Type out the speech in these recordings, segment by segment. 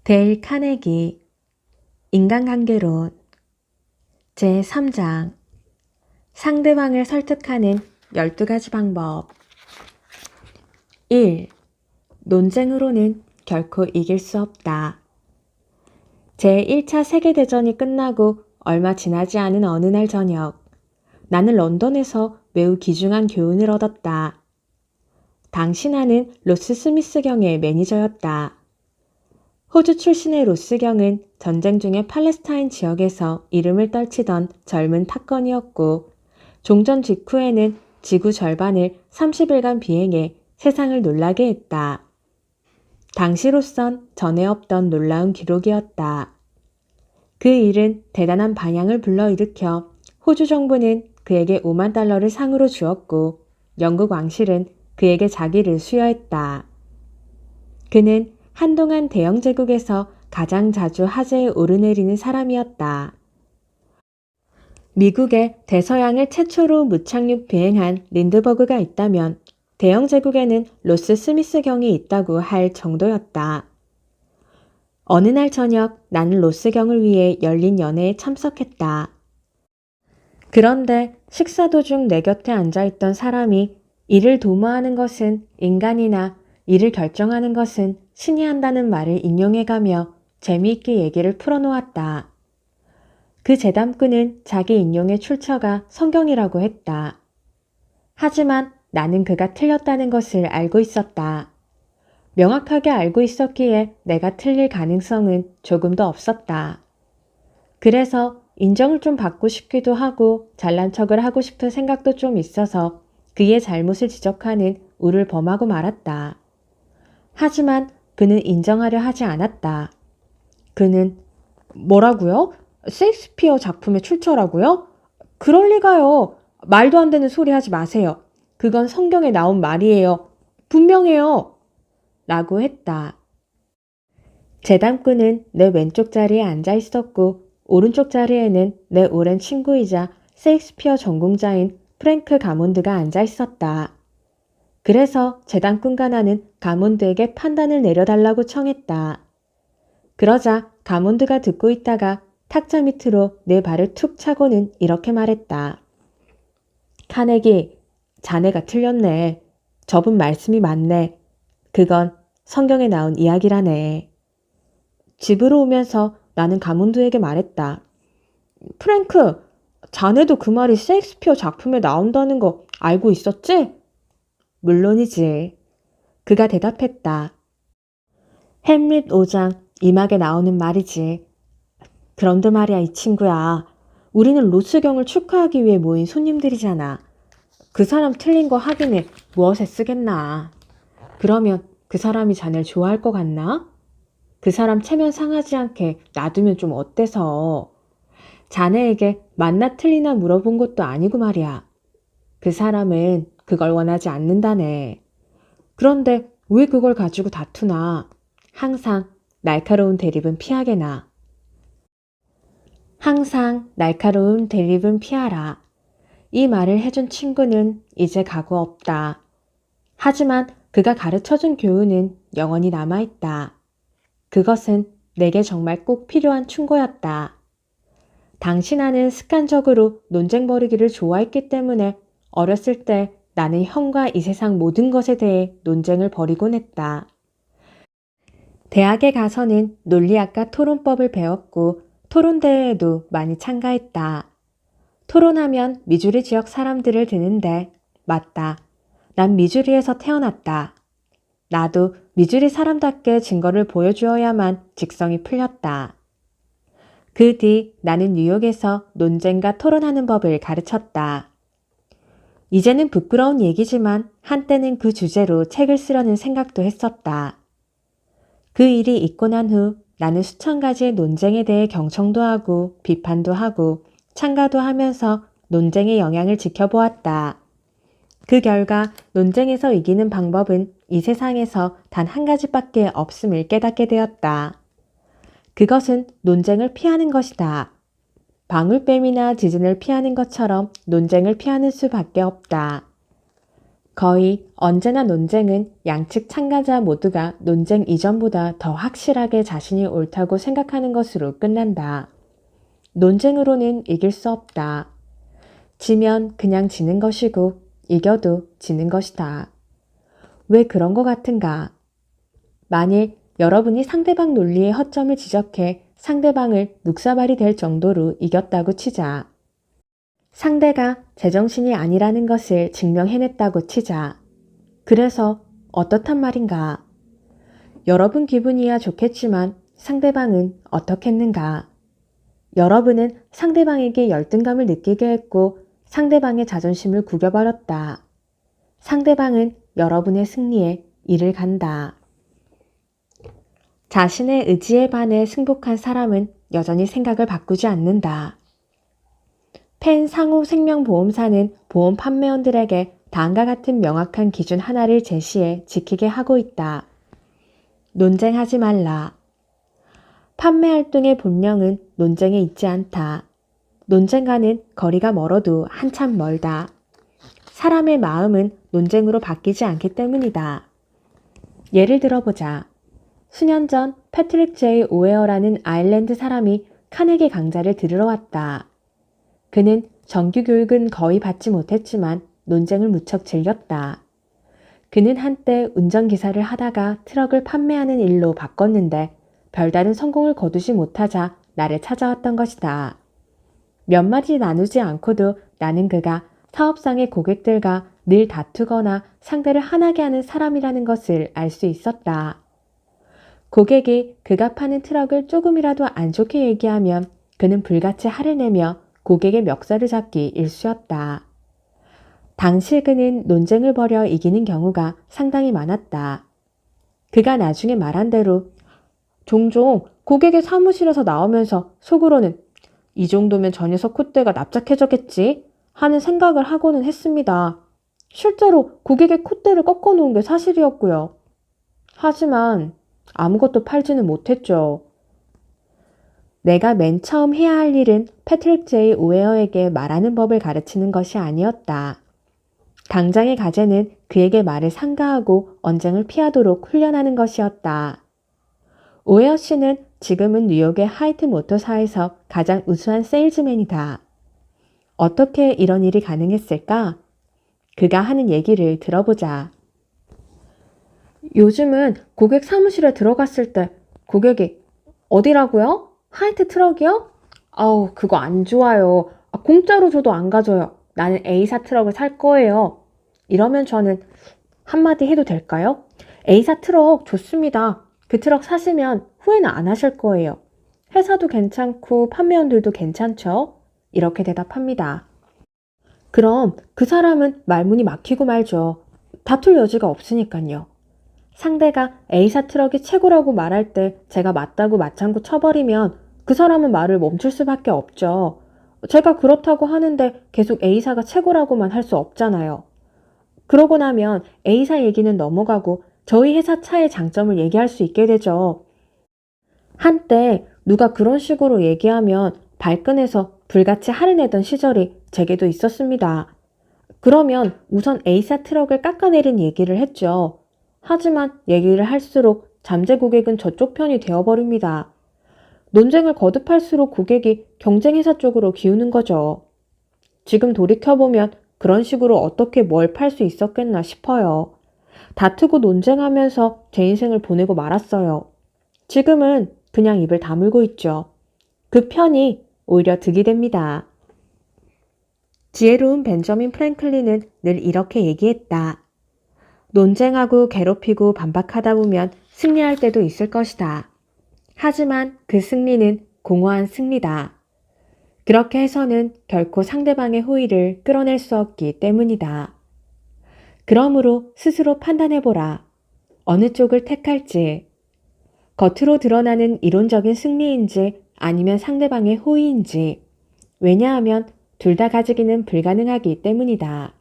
데일 카네기 인간관계론 제3장 상대방을 설득하는 12가지 방법 1. 논쟁으로는 결코 이길 수 없다. 제1차 세계대전이 끝나고 얼마 지나지 않은 어느 날 저녁, 나는 런던에서 매우 귀중한 교훈을 얻었다. 당시 나는 로스 스미스 경의 매니저였다. 호주 출신의 로스 경은 전쟁 중에 팔레스타인 지역에서 이름을 떨치던 젊은 탑건이었고, 종전 직후에는 지구 절반을 30일간 비행해 세상을 놀라게 했다. 당시로선 전에 없던 놀라운 기록이었다. 그 일은 대단한 반향을 불러일으켜 호주 정부는 그에게 5만 달러를 상으로 주었고, 영국 왕실은 그에게 자기를 수여했다. 그는 한동안 대영 제국에서 가장 자주 화제에 오르내리는 사람이었다. 미국의 대서양을 최초로 무착륙 비행한 린드버그가 있다면 대영 제국에는 로스 스미스 경이 있다고 할 정도였다. 어느 날 저녁 나는 로스 경을 위해 열린 연회에 참석했다. 그런데 식사 도중 내 곁에 앉아있던 사람이 이를 도모하는 것은 인간이나 이를 결정하는 것은 신이 한다는 말을 인용해가며 재미있게 얘기를 풀어놓았다. 그 재담꾼은 자기 인용의 출처가 성경이라고 했다. 하지만 나는 그가 틀렸다는 것을 알고 있었다. 명확하게 알고 있었기에 내가 틀릴 가능성은 조금도 없었다. 그래서 인정을 좀 받고 싶기도 하고 잘난 척을 하고 싶은 생각도 좀 있어서 그의 잘못을 지적하는 우를 범하고 말았다. 하지만 그는 인정하려 하지 않았다. 그는 뭐라고요? 셰익스피어 작품의 출처라고요? 그럴 리가요. 말도 안 되는 소리 하지 마세요. 그건 성경에 나온 말이에요. 분명해요. 라고 했다. 재담꾼은 내 왼쪽 자리에 앉아 있었고 오른쪽 자리에는 내 오랜 친구이자 셰익스피어 전공자인 프랭크 가몬드가 앉아 있었다. 그래서 재담꾼과 나는 가몬드에게 판단을 내려달라고 청했다. 그러자 가몬드가 듣고 있다가 탁자 밑으로 내 발을 툭 차고는 이렇게 말했다. 카네기, 자네가 틀렸네. 저분 말씀이 맞네. 그건 성경에 나온 이야기라네. 집으로 오면서 나는 가몬드에게 말했다. 프랭크, 자네도 그 말이 셰익스피어 작품에 나온다는 거 알고 있었지? 물론이지. 그가 대답했다. 햄릿 5장 2막에 나오는 말이지. 그런데 말이야 이 친구야. 우리는 로스경을 축하하기 위해 모인 손님들이잖아. 그 사람 틀린 거 확인해 무엇에 쓰겠나. 그러면 그 사람이 자네를 좋아할 것 같나? 그 사람 체면 상하지 않게 놔두면 좀 어때서. 자네에게 맞나 틀리나 물어본 것도 아니고 말이야. 그 사람은 그걸 원하지 않는다네. 그런데 왜 그걸 가지고 다투나. 항상 날카로운 대립은 피하게나. 항상 날카로운 대립은 피하라. 이 말을 해준 친구는 이제 가고 없다. 하지만 그가 가르쳐준 교훈은 영원히 남아있다. 그것은 내게 정말 꼭 필요한 충고였다. 당시 나는 습관적으로 논쟁 벌이기를 좋아했기 때문에 어렸을 때 나는 형과 이 세상 모든 것에 대해 논쟁을 벌이곤 했다. 대학에 가서는 논리학과 토론법을 배웠고 토론대회에도 많이 참가했다. 토론하면 미주리 지역 사람들을 드는데 맞다. 난 미주리에서 태어났다. 나도 미주리 사람답게 증거를 보여주어야만 직성이 풀렸다. 그 뒤 나는 뉴욕에서 논쟁과 토론하는 법을 가르쳤다. 이제는 부끄러운 얘기지만 한때는 그 주제로 책을 쓰려는 생각도 했었다. 그 일이 있고 난 후 나는 수천 가지의 논쟁에 대해 경청도 하고 비판도 하고 참가도 하면서 논쟁의 영향을 지켜보았다. 그 결과 논쟁에서 이기는 방법은 이 세상에서 단 한 가지밖에 없음을 깨닫게 되었다. 그것은 논쟁을 피하는 것이다. 방울뱀이나 지진을 피하는 것처럼 논쟁을 피하는 수밖에 없다. 거의 언제나 논쟁은 양측 참가자 모두가 논쟁 이전보다 더 확실하게 자신이 옳다고 생각하는 것으로 끝난다. 논쟁으로는 이길 수 없다. 지면 그냥 지는 것이고 이겨도 지는 것이다. 왜 그런 것 같은가? 만일 여러분이 상대방 논리의 허점을 지적해 상대방을 묵사발이 될 정도로 이겼다고 치자. 상대가 제정신이 아니라는 것을 증명해냈다고 치자. 그래서 어떻단 말인가? 여러분 기분이야 좋겠지만 상대방은 어떻겠는가? 여러분은 상대방에게 열등감을 느끼게 했고 상대방의 자존심을 구겨버렸다. 상대방은 여러분의 승리에 이를 간다. 자신의 의지에 반해 승복한 사람은 여전히 생각을 바꾸지 않는다. 펜 상호생명보험사는 보험 판매원들에게 다음과 같은 명확한 기준 하나를 제시해 지키게 하고 있다. 논쟁하지 말라. 판매 활동의 본령은 논쟁에 있지 않다. 논쟁과는 거리가 멀어도 한참 멀다. 사람의 마음은 논쟁으로 바뀌지 않기 때문이다. 예를 들어보자. 수년 전 패트릭 제이 오웨어라는 아일랜드 사람이 카네기 강좌를 들으러 왔다. 그는 정규 교육은 거의 받지 못했지만 논쟁을 무척 즐겼다. 그는 한때 운전기사를 하다가 트럭을 판매하는 일로 바꿨는데 별다른 성공을 거두지 못하자 나를 찾아왔던 것이다. 몇 마디 나누지 않고도 나는 그가 사업상의 고객들과 늘 다투거나 상대를 화나게 하는 사람이라는 것을 알 수 있었다. 고객이 그가 파는 트럭을 조금이라도 안 좋게 얘기하면 그는 불같이 화를 내며 고객의 멱살을 잡기 일쑤였다. 당시 그는 논쟁을 벌여 이기는 경우가 상당히 많았다. 그가 나중에 말한 대로 종종 고객의 사무실에서 나오면서 속으로는 이 정도면 저 녀석 콧대가 납작해졌겠지 하는 생각을 하고는 했습니다. 실제로 고객의 콧대를 꺾어놓은 게 사실이었고요. 하지만 아무것도 팔지는 못했죠. 내가 맨 처음 해야 할 일은 패트릭 제이 오웨어에게 말하는 법을 가르치는 것이 아니었다. 당장의 과제는 그에게 말을 상가하고 언쟁을 피하도록 훈련하는 것이었다. 오웨어 씨는 지금은 뉴욕의 하이트 모터사에서 가장 우수한 세일즈맨이다. 어떻게 이런 일이 가능했을까? 그가 하는 얘기를 들어보자. 요즘은 고객 사무실에 들어갔을 때 고객이 어디라고요? 하이트 트럭이요? 아우 그거 안 좋아요. 공짜로 줘도 안 가져요. 나는 A사 트럭을 살 거예요. 이러면 저는 한마디 해도 될까요? A사 트럭 좋습니다. 그 트럭 사시면 후회는 안 하실 거예요. 회사도 괜찮고 판매원들도 괜찮죠? 이렇게 대답합니다. 그럼 그 사람은 말문이 막히고 말죠. 다툴 여지가 없으니까요. 상대가 A사 트럭이 최고라고 말할 때 제가 맞다고 맞장구 쳐버리면 그 사람은 말을 멈출 수밖에 없죠. 제가 그렇다고 하는데 계속 A사가 최고라고만 할 수 없잖아요. 그러고 나면 A사 얘기는 넘어가고 저희 회사 차의 장점을 얘기할 수 있게 되죠. 한때 누가 그런 식으로 얘기하면 발끈해서 불같이 화를 내던 시절이 제게도 있었습니다. 그러면 우선 A사 트럭을 깎아내린 얘기를 했죠. 하지만 얘기를 할수록 잠재 고객은 저쪽 편이 되어버립니다. 논쟁을 거듭할수록 고객이 경쟁회사 쪽으로 기우는 거죠. 지금 돌이켜보면 그런 식으로 어떻게 뭘 팔 수 있었겠나 싶어요. 다투고 논쟁하면서 제 인생을 보내고 말았어요. 지금은 그냥 입을 다물고 있죠. 그 편이 오히려 득이 됩니다. 지혜로운 벤저민 프랭클린은 늘 이렇게 얘기했다. 논쟁하고 괴롭히고 반박하다 보면 승리할 때도 있을 것이다. 하지만 그 승리는 공허한 승리다. 그렇게 해서는 결코 상대방의 호의를 끌어낼 수 없기 때문이다. 그러므로 스스로 판단해보라. 어느 쪽을 택할지. 겉으로 드러나는 이론적인 승리인지 아니면 상대방의 호의인지. 왜냐하면 둘 다 가지기는 불가능하기 때문이다.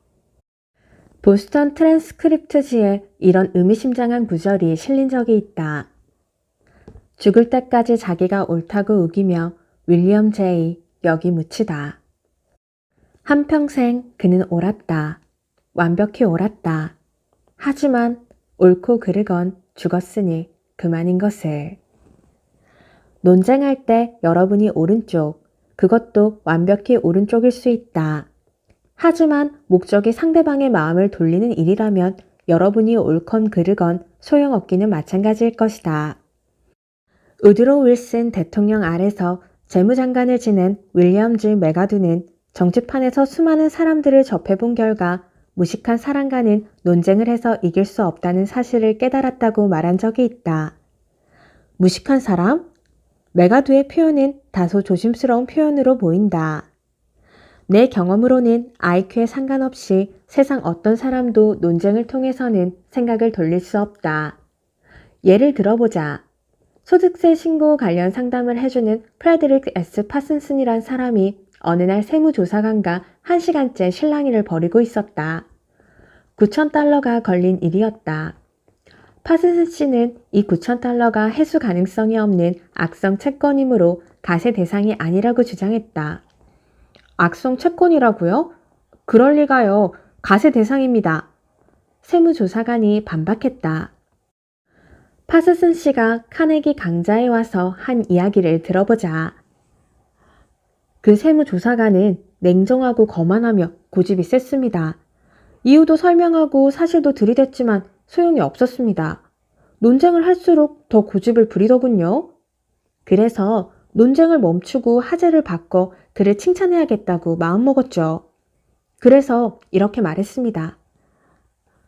보스턴 트랜스크립트지에 이런 의미심장한 구절이 실린 적이 있다. 죽을 때까지 자기가 옳다고 우기며 윌리엄 제이 여기 묻히다. 한평생 그는 옳았다. 완벽히 옳았다. 하지만 옳고 그르건 죽었으니 그만인 것을. 논쟁할 때 여러분이 오른쪽, 그것도 완벽히 오른쪽일 수 있다. 하지만 목적이 상대방의 마음을 돌리는 일이라면 여러분이 옳건 그르건 소용없기는 마찬가지일 것이다. 우드로 윌슨 대통령 아래서 재무장관을 지낸 윌리엄 G. 맥아두는 정치판에서 수많은 사람들을 접해본 결과 무식한 사람과는 논쟁을 해서 이길 수 없다는 사실을 깨달았다고 말한 적이 있다. 무식한 사람? 맥아두의 표현은 다소 조심스러운 표현으로 보인다. 내 경험으로는 IQ에 상관없이 세상 어떤 사람도 논쟁을 통해서는 생각을 돌릴 수 없다. 예를 들어보자. 소득세 신고 관련 상담을 해주는 프레드릭 S. 파슨슨이란 사람이 어느 날 세무조사관과 1시간째 실랑이를 벌이고 있었다. $9,000가 걸린 일이었다. 파슨슨 씨는 이 $9,000가 회수 가능성이 없는 악성 채권이므로 가세 대상이 아니라고 주장했다. 악성 채권이라고요? 그럴 리가요. 가세 대상입니다. 세무조사관이 반박했다. 파슨슨 씨가 카네기 강좌에 와서 한 이야기를 들어보자. 그 세무조사관은 냉정하고 거만하며 고집이 셌습니다. 이유도 설명하고 사실도 들이댔지만 소용이 없었습니다. 논쟁을 할수록 더 고집을 부리더군요. 그래서 논쟁을 멈추고 하재를 바꿔 그를 칭찬해야겠다고 마음먹었죠. 그래서 이렇게 말했습니다.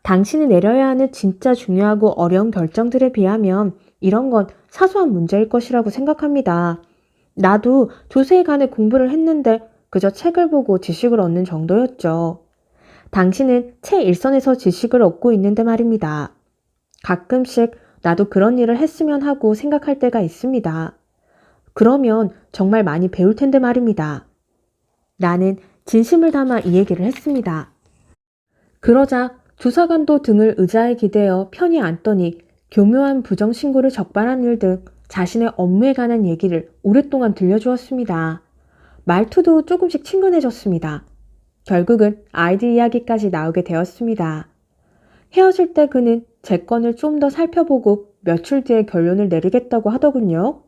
당신이 내려야 하는 진짜 중요하고 어려운 결정들에 비하면 이런 건 사소한 문제일 것이라고 생각합니다. 나도 조세에 관해 공부를 했는데 그저 책을 보고 지식을 얻는 정도였죠. 당신은 최일선에서 지식을 얻고 있는데 말입니다. 가끔씩 나도 그런 일을 했으면 하고 생각할 때가 있습니다. 그러면 정말 많이 배울 텐데 말입니다. 나는 진심을 담아 이 얘기를 했습니다. 그러자 조사관도 등을 의자에 기대어 편히 앉더니 교묘한 부정신고를 적발한 일 등 자신의 업무에 관한 얘기를 오랫동안 들려주었습니다. 말투도 조금씩 친근해졌습니다. 결국은 아이들 이야기까지 나오게 되었습니다. 헤어질 때 그는 제 건을 좀 더 살펴보고 며칠 뒤에 결론을 내리겠다고 하더군요.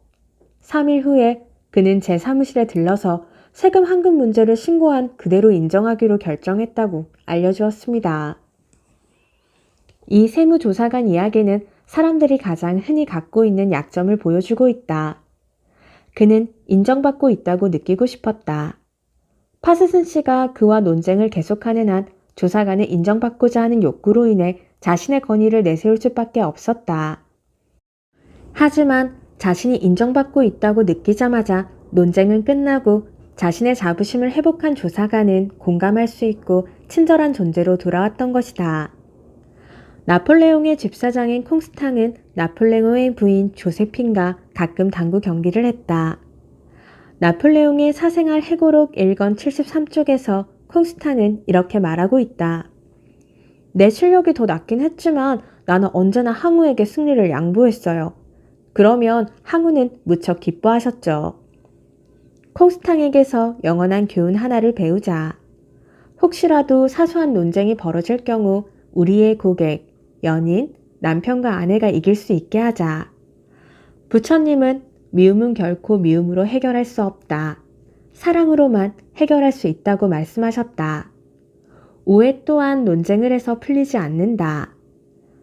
3일 후에 그는 제 사무실에 들러서 세금 환급 문제를 신고한 그대로 인정하기로 결정했다고 알려주었습니다. 이 세무조사관 이야기는 사람들이 가장 흔히 갖고 있는 약점을 보여주고 있다. 그는 인정받고 있다고 느끼고 싶었다. 파슨슨 씨가 그와 논쟁을 계속하는 한 조사관은 인정받고자 하는 욕구로 인해 자신의 권위를 내세울 수밖에 없었다. 하지만 자신이 인정받고 있다고 느끼자마자 논쟁은 끝나고 자신의 자부심을 회복한 조사관은 공감할 수 있고 친절한 존재로 돌아왔던 것이다. 나폴레옹의 집사장인 콩스탕은 나폴레옹의 부인 조세핀과 가끔 당구 경기를 했다. 나폴레옹의 사생활 해고록 1권 73쪽에서 콩스탕은 이렇게 말하고 있다. 내 실력이 더 낫긴 했지만 나는 언제나 항우에게 승리를 양보했어요. 그러면 항우는 무척 기뻐하셨죠. 콩스탕에게서 영원한 교훈 하나를 배우자. 혹시라도 사소한 논쟁이 벌어질 경우 우리의 고객, 연인, 남편과 아내가 이길 수 있게 하자. 부처님은 미움은 결코 미움으로 해결할 수 없다. 사랑으로만 해결할 수 있다고 말씀하셨다. 오해 또한 논쟁을 해서 풀리지 않는다.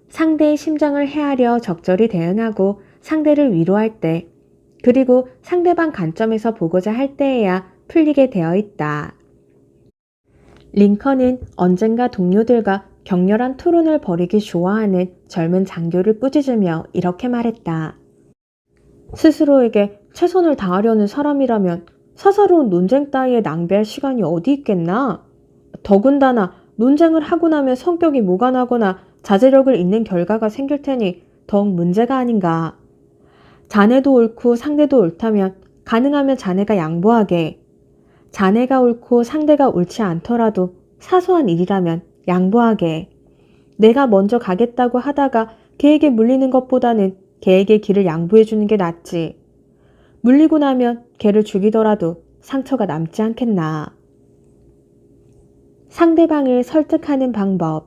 상대의 심정을 헤아려 적절히 대응하고 상대를 위로할 때, 그리고 상대방 관점에서 보고자 할 때에야 풀리게 되어 있다. 링컨은 언젠가 동료들과 격렬한 토론을 벌이기 좋아하는 젊은 장교를 꾸짖으며 이렇게 말했다. 스스로에게 최선을 다하려는 사람이라면 사사로운 논쟁 따위에 낭비할 시간이 어디 있겠나? 더군다나 논쟁을 하고 나면 성격이 모간하거나 자제력을 잃는 결과가 생길 테니 더욱 문제가 아닌가. 자네도 옳고 상대도 옳다면 가능하면 자네가 양보하게. 자네가 옳고 상대가 옳지 않더라도 사소한 일이라면 양보하게. 내가 먼저 가겠다고 하다가 걔에게 물리는 것보다는 걔에게 길을 양보해 주는 게 낫지. 물리고 나면 걔를 죽이더라도 상처가 남지 않겠나. 상대방을 설득하는 방법.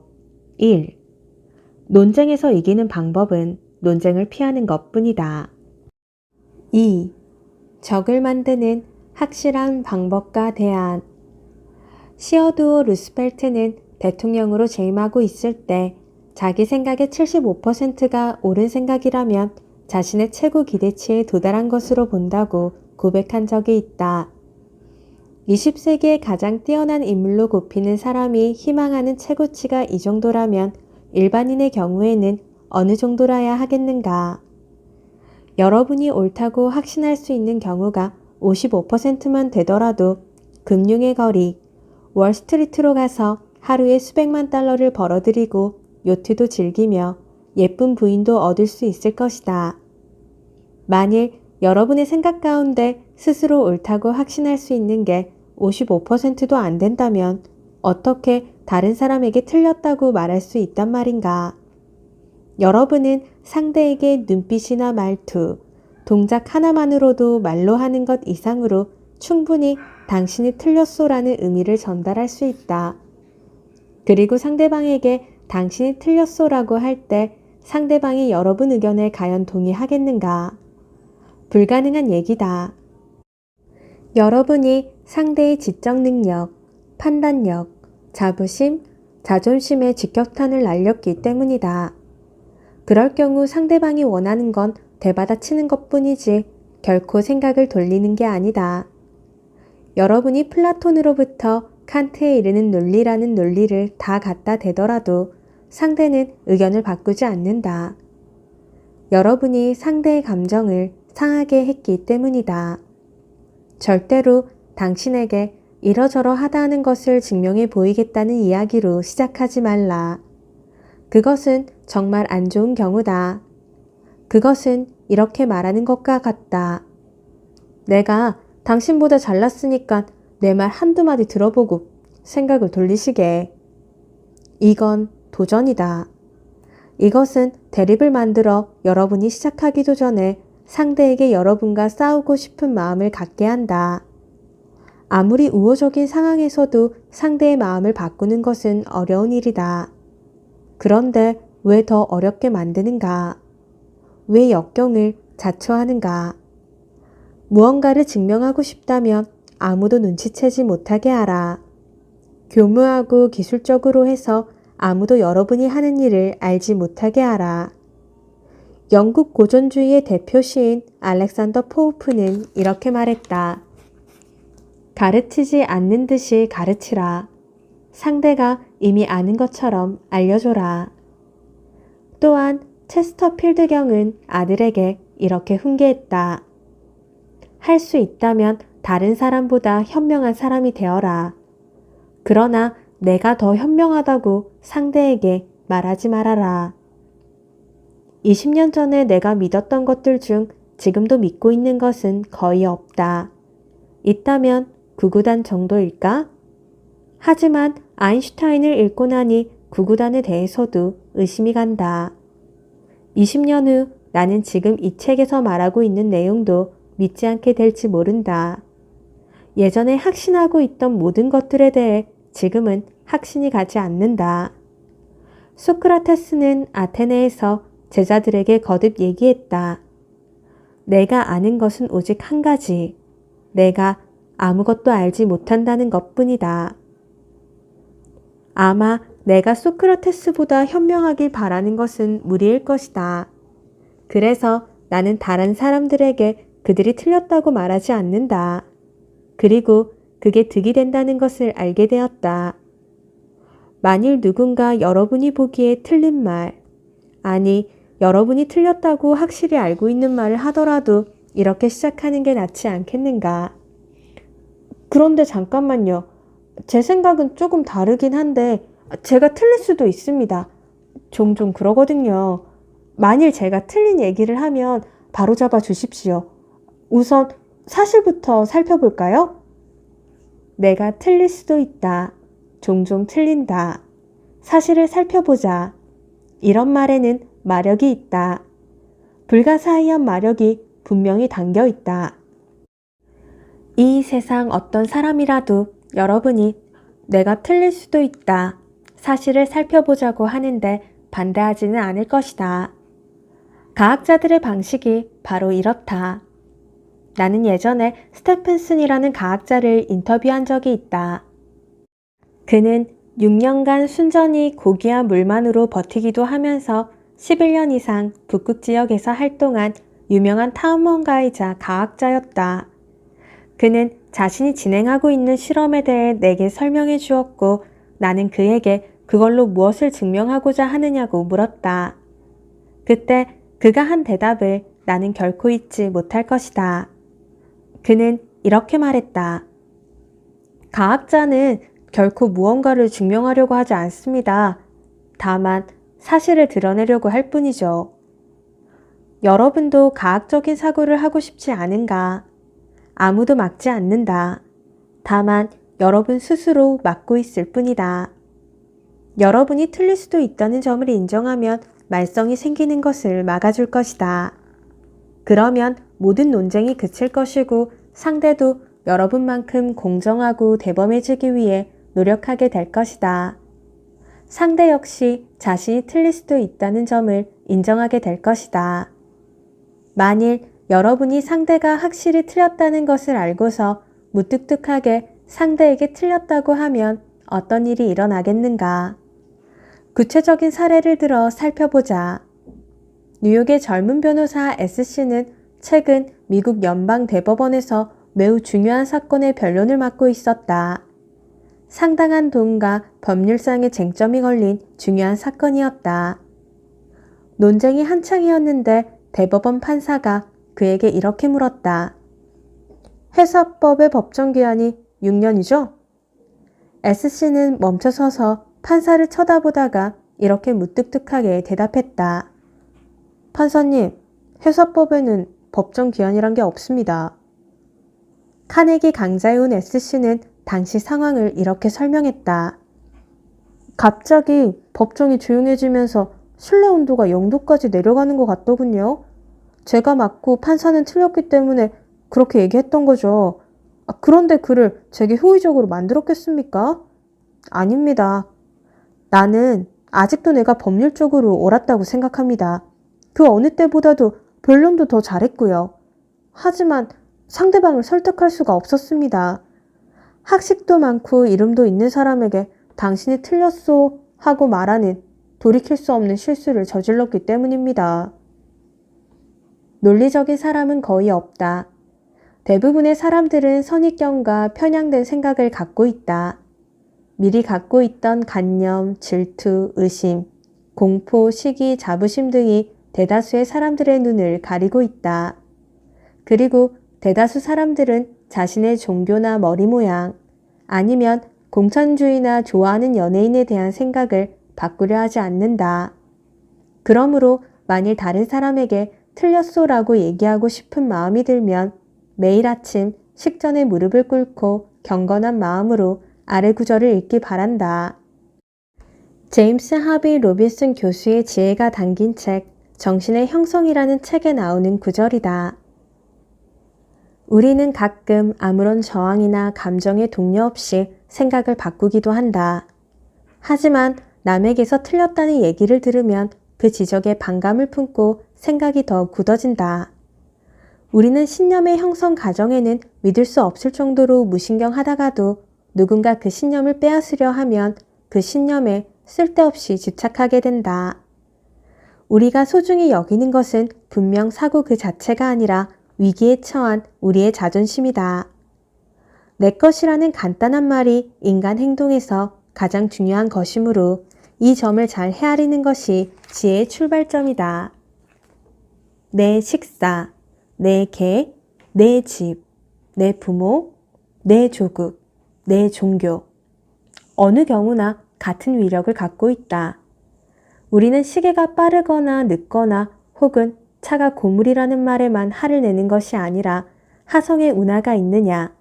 1. 논쟁에서 이기는 방법은 논쟁을 피하는 것뿐이다. 2. 적을 만드는 확실한 방법과 대안. 시어도어 루스펠트는 대통령으로 재임하고 있을 때 자기 생각의 75%가 옳은 생각이라면 자신의 최고 기대치에 도달한 것으로 본다고 고백한 적이 있다. 20세기의 가장 뛰어난 인물로 꼽히는 사람이 희망하는 최고치가 이 정도라면 일반인의 경우에는 어느 정도라야 하겠는가? 여러분이 옳다고 확신할 수 있는 경우가 55%만 되더라도 금융의 거리, 월스트리트로 가서 하루에 수백만 달러를 벌어들이고 요트도 즐기며 예쁜 부인도 얻을 수 있을 것이다. 만일 여러분의 생각 가운데 스스로 옳다고 확신할 수 있는 게 55%도 안 된다면 어떻게 다른 사람에게 틀렸다고 말할 수 있단 말인가? 여러분은 상대에게 눈빛이나 말투, 동작 하나만으로도 말로 하는 것 이상으로 충분히 당신이 틀렸소라는 의미를 전달할 수 있다. 그리고 상대방에게 당신이 틀렸소라고 할 때 상대방이 여러분 의견에 과연 동의하겠는가? 불가능한 얘기다. 여러분이 상대의 지적 능력, 판단력, 자부심, 자존심에 직격탄을 날렸기 때문이다. 그럴 경우 상대방이 원하는 건 대받아치는 것뿐이지 결코 생각을 돌리는 게 아니다. 여러분이 플라톤으로부터 칸트에 이르는 논리라는 논리를 다 갖다 대더라도 상대는 의견을 바꾸지 않는다. 여러분이 상대의 감정을 상하게 했기 때문이다. 절대로 당신에게 이러저러 하다하는 것을 증명해 보이겠다는 이야기로 시작하지 말라. 그것은 정말 안 좋은 경우다. 그것은 이렇게 말하는 것과 같다. 내가 당신보다 잘났으니까 내 말 한두 마디 들어보고 생각을 돌리시게. 이건 도전이다. 이것은 대립을 만들어 여러분이 시작하기도 전에 상대에게 여러분과 싸우고 싶은 마음을 갖게 한다. 아무리 우호적인 상황에서도 상대의 마음을 바꾸는 것은 어려운 일이다. 그런데 왜 더 어렵게 만드는가? 왜 역경을 자초하는가? 무언가를 증명하고 싶다면 아무도 눈치채지 못하게 하라. 교묘하고 기술적으로 해서 아무도 여러분이 하는 일을 알지 못하게 하라. 영국 고전주의의 대표 시인 알렉산더 포우프는 이렇게 말했다. 가르치지 않는 듯이 가르치라. 상대가 이미 아는 것처럼 알려줘라. 또한 체스터필드 경은 아들에게 이렇게 훈계했다. 할 수 있다면 다른 사람보다 현명한 사람이 되어라. 그러나 내가 더 현명하다고 상대에게 말하지 말아라. 20년 전에 내가 믿었던 것들 중 지금도 믿고 있는 것은 거의 없다. 있다면 구구단 정도일까? 하지만 아인슈타인을 읽고 나니 구구단에 대해서도 의심이 간다. 20년 후 나는 지금 이 책에서 말하고 있는 내용도 믿지 않게 될지 모른다. 예전에 확신하고 있던 모든 것들에 대해 지금은 확신이 가지 않는다. 소크라테스는 아테네에서 제자들에게 거듭 얘기했다. 내가 아는 것은 오직 한 가지. 내가 아무것도 알지 못한다는 것뿐이다. 아마 내가 소크라테스보다 현명하길 바라는 것은 무리일 것이다. 그래서 나는 다른 사람들에게 그들이 틀렸다고 말하지 않는다. 그리고 그게 득이 된다는 것을 알게 되었다. 만일 누군가 여러분이 보기에 틀린 말, 아니 여러분이 틀렸다고 확실히 알고 있는 말을 하더라도 이렇게 시작하는 게 낫지 않겠는가? 그런데 잠깐만요. 제 생각은 조금 다르긴 한데 제가 틀릴 수도 있습니다. 종종 그러거든요. 만일 제가 틀린 얘기를 하면 바로잡아 주십시오. 우선 사실부터 살펴볼까요? 내가 틀릴 수도 있다. 종종 틀린다. 사실을 살펴보자. 이런 말에는 마력이 있다. 불가사의한 마력이 분명히 담겨 있다. 이 세상 어떤 사람이라도 여러분이 내가 틀릴 수도 있다. 사실을 살펴보자고 하는데 반대하지는 않을 것이다. 과학자들의 방식이 바로 이렇다. 나는 예전에 스테펜슨이라는 과학자를 인터뷰한 적이 있다. 그는 6년간 순전히 고기와 물만으로 버티기도 하면서 11년 이상 북극 지역에서 활동한 유명한 탐험가이자 과학자였다. 그는 자신이 진행하고 있는 실험에 대해 내게 설명해 주었고 나는 그에게 그걸로 무엇을 증명하고자 하느냐고 물었다. 그때 그가 한 대답을 나는 결코 잊지 못할 것이다. 그는 이렇게 말했다. 과학자는 결코 무언가를 증명하려고 하지 않습니다. 다만 사실을 드러내려고 할 뿐이죠. 여러분도 과학적인 사고를 하고 싶지 않은가? 아무도 막지 않는다. 다만 여러분 스스로 막고 있을 뿐이다. 여러분이 틀릴 수도 있다는 점을 인정하면 말썽이 생기는 것을 막아줄 것이다. 그러면 모든 논쟁이 그칠 것이고 상대도 여러분만큼 공정하고 대범해지기 위해 노력하게 될 것이다. 상대 역시 자신이 틀릴 수도 있다는 점을 인정하게 될 것이다. 만일 여러분이 상대가 확실히 틀렸다는 것을 알고서 무뚝뚝하게 상대에게 틀렸다고 하면 어떤 일이 일어나겠는가? 구체적인 사례를 들어 살펴보자. 뉴욕의 젊은 변호사 S씨는 최근 미국 연방대법원에서 매우 중요한 사건의 변론을 맡고 있었다. 상당한 돈과 법률상의 쟁점이 걸린 중요한 사건이었다. 논쟁이 한창이었는데 대법원 판사가 그에게 이렇게 물었다. 회사법의 법정기한이 6년이죠? S씨는 멈춰서서 판사를 쳐다보다가 이렇게 무뚝뚝하게 대답했다. 판사님, 회사법에는 법정기한이란 게 없습니다. 카네기 강좌에 온 S씨는 당시 상황을 이렇게 설명했다. 갑자기 법정이 조용해지면서 실내 온도가 0도까지 내려가는 것 같더군요. 제가 맞고 판사는 틀렸기 때문에 그렇게 얘기했던 거죠. 그런데 그를 제게 호의적으로 만들었겠습니까? 아닙니다. 나는 아직도 내가 법률적으로 옳았다고 생각합니다. 그 어느 때보다도 변론도 더 잘했고요. 하지만 상대방을 설득할 수가 없었습니다. 학식도 많고 이름도 있는 사람에게 당신이 틀렸소 하고 말하는 돌이킬 수 없는 실수를 저질렀기 때문입니다. 논리적인 사람은 거의 없다. 대부분의 사람들은 선입견과 편향된 생각을 갖고 있다. 미리 갖고 있던 관념, 질투, 의심, 공포, 시기, 자부심 등이 대다수의 사람들의 눈을 가리고 있다. 그리고 대다수 사람들은 자신의 종교나 머리 모양, 아니면 공산주의나 좋아하는 연예인에 대한 생각을 바꾸려 하지 않는다. 그러므로 만일 다른 사람에게 틀렸소라고 얘기하고 싶은 마음이 들면 매일 아침 식전에 무릎을 꿇고 경건한 마음으로 아래 구절을 읽기 바란다. 제임스 하비 로빈슨 교수의 지혜가 담긴 책 정신의 형성이라는 책에 나오는 구절이다. 우리는 가끔 아무런 저항이나 감정의 동요 없이 생각을 바꾸기도 한다. 하지만 남에게서 틀렸다는 얘기를 들으면 그 지적에 반감을 품고 생각이 더 굳어진다. 우리는 신념의 형성 과정에는 믿을 수 없을 정도로 무신경하다가도 누군가 그 신념을 빼앗으려 하면 그 신념에 쓸데없이 집착하게 된다. 우리가 소중히 여기는 것은 분명 사고 그 자체가 아니라 위기에 처한 우리의 자존심이다. 내 것이라는 간단한 말이 인간 행동에서 가장 중요한 것이므로 이 점을 잘 헤아리는 것이 지혜의 출발점이다. 내 식사, 내 개, 내 집, 내 부모, 내 조국, 내 종교. 어느 경우나 같은 위력을 갖고 있다. 우리는 시계가 빠르거나 늦거나 혹은 차가 고물이라는 말에만 화를 내는 것이 아니라 하성의 운하가 있느냐,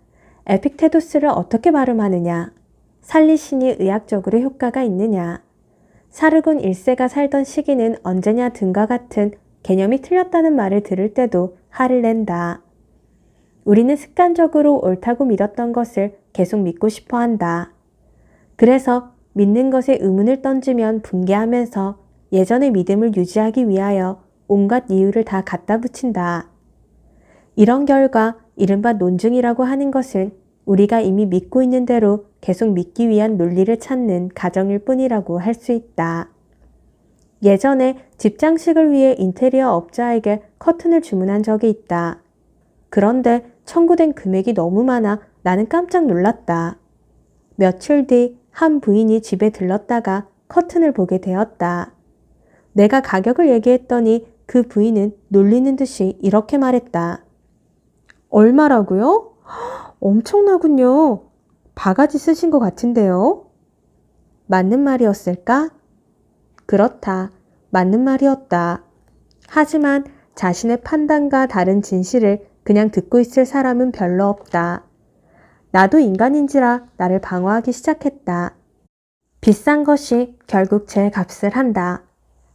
에픽테도스를 어떻게 발음하느냐, 살리신이 의학적으로 효과가 있느냐, 사르곤 1세가 살던 시기는 언제냐 등과 같은 개념이 틀렸다는 말을 들을 때도 화를 낸다. 우리는 습관적으로 옳다고 믿었던 것을 계속 믿고 싶어 한다. 그래서 믿는 것에 의문을 던지면 붕괴하면서 예전의 믿음을 유지하기 위하여 온갖 이유를 다 갖다 붙인다. 이런 결과 이른바 논증이라고 하는 것은 우리가 이미 믿고 있는 대로 계속 믿기 위한 논리를 찾는 과정일 뿐이라고 할 수 있다. 예전에 집 장식을 위해 인테리어 업자에게 커튼을 주문한 적이 있다. 그런데 청구된 금액이 너무 많아 나는 깜짝 놀랐다. 며칠 뒤 한 부인이 집에 들렀다가 커튼을 보게 되었다. 내가 가격을 얘기했더니 그 부인은 놀리는 듯이 이렇게 말했다. 얼마라고요? 엄청나군요. 바가지 쓰신 것 같은데요. 맞는 말이었을까? 그렇다. 맞는 말이었다. 하지만 자신의 판단과 다른 진실을 그냥 듣고 있을 사람은 별로 없다. 나도 인간인지라 나를 방어하기 시작했다. 비싼 것이 결국 제 값을 한다.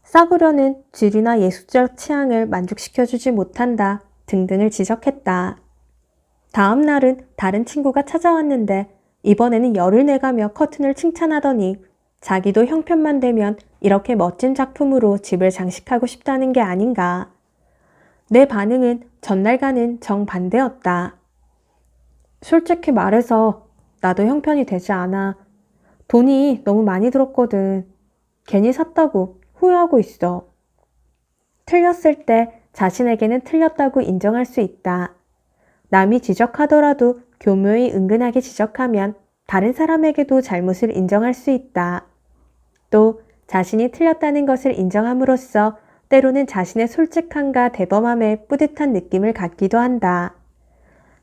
싸구려는 주류나 예술적 취향을 만족시켜주지 못한다. 등등을 지적했다. 다음 날은 다른 친구가 찾아왔는데 이번에는 열을 내가며 커튼을 칭찬하더니 자기도 형편만 되면 이렇게 멋진 작품으로 집을 장식하고 싶다는 게 아닌가. 내 반응은 전날과는 정반대였다. 솔직히 말해서 나도 형편이 되지 않아. 돈이 너무 많이 들었거든. 괜히 샀다고 후회하고 있어. 틀렸을 때 자신에게는 틀렸다고 인정할 수 있다. 남이 지적하더라도 교묘히 은근하게 지적하면 다른 사람에게도 잘못을 인정할 수 있다. 또 자신이 틀렸다는 것을 인정함으로써 때로는 자신의 솔직함과 대범함에 뿌듯한 느낌을 갖기도 한다.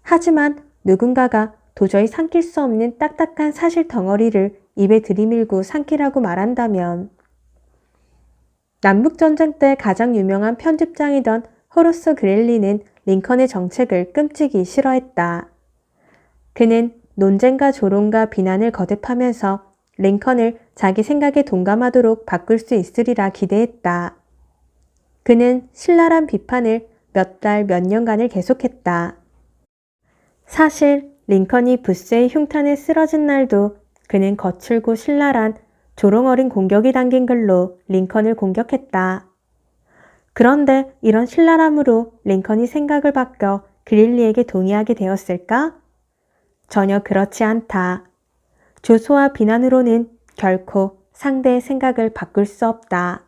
하지만 누군가가 도저히 삼킬 수 없는 딱딱한 사실 덩어리를 입에 들이밀고 삼키라고 말한다면 남북전쟁 때 가장 유명한 편집장이던 호로스 그렐리는 링컨의 정책을 끔찍이 싫어했다. 그는 논쟁과 조롱과 비난을 거듭하면서 링컨을 자기 생각에 동감하도록 바꿀 수 있으리라 기대했다. 그는 신랄한 비판을 몇 달, 몇 년간을 계속했다. 사실 링컨이 부스의 흉탄에 쓰러진 날도 그는 거칠고 신랄한 조롱 어린 공격이 담긴 글로 링컨을 공격했다. 그런데 이런 신랄함으로 링컨이 생각을 바꿔 그릴리에게 동의하게 되었을까? 전혀 그렇지 않다. 조소와 비난으로는 결코 상대의 생각을 바꿀 수 없다.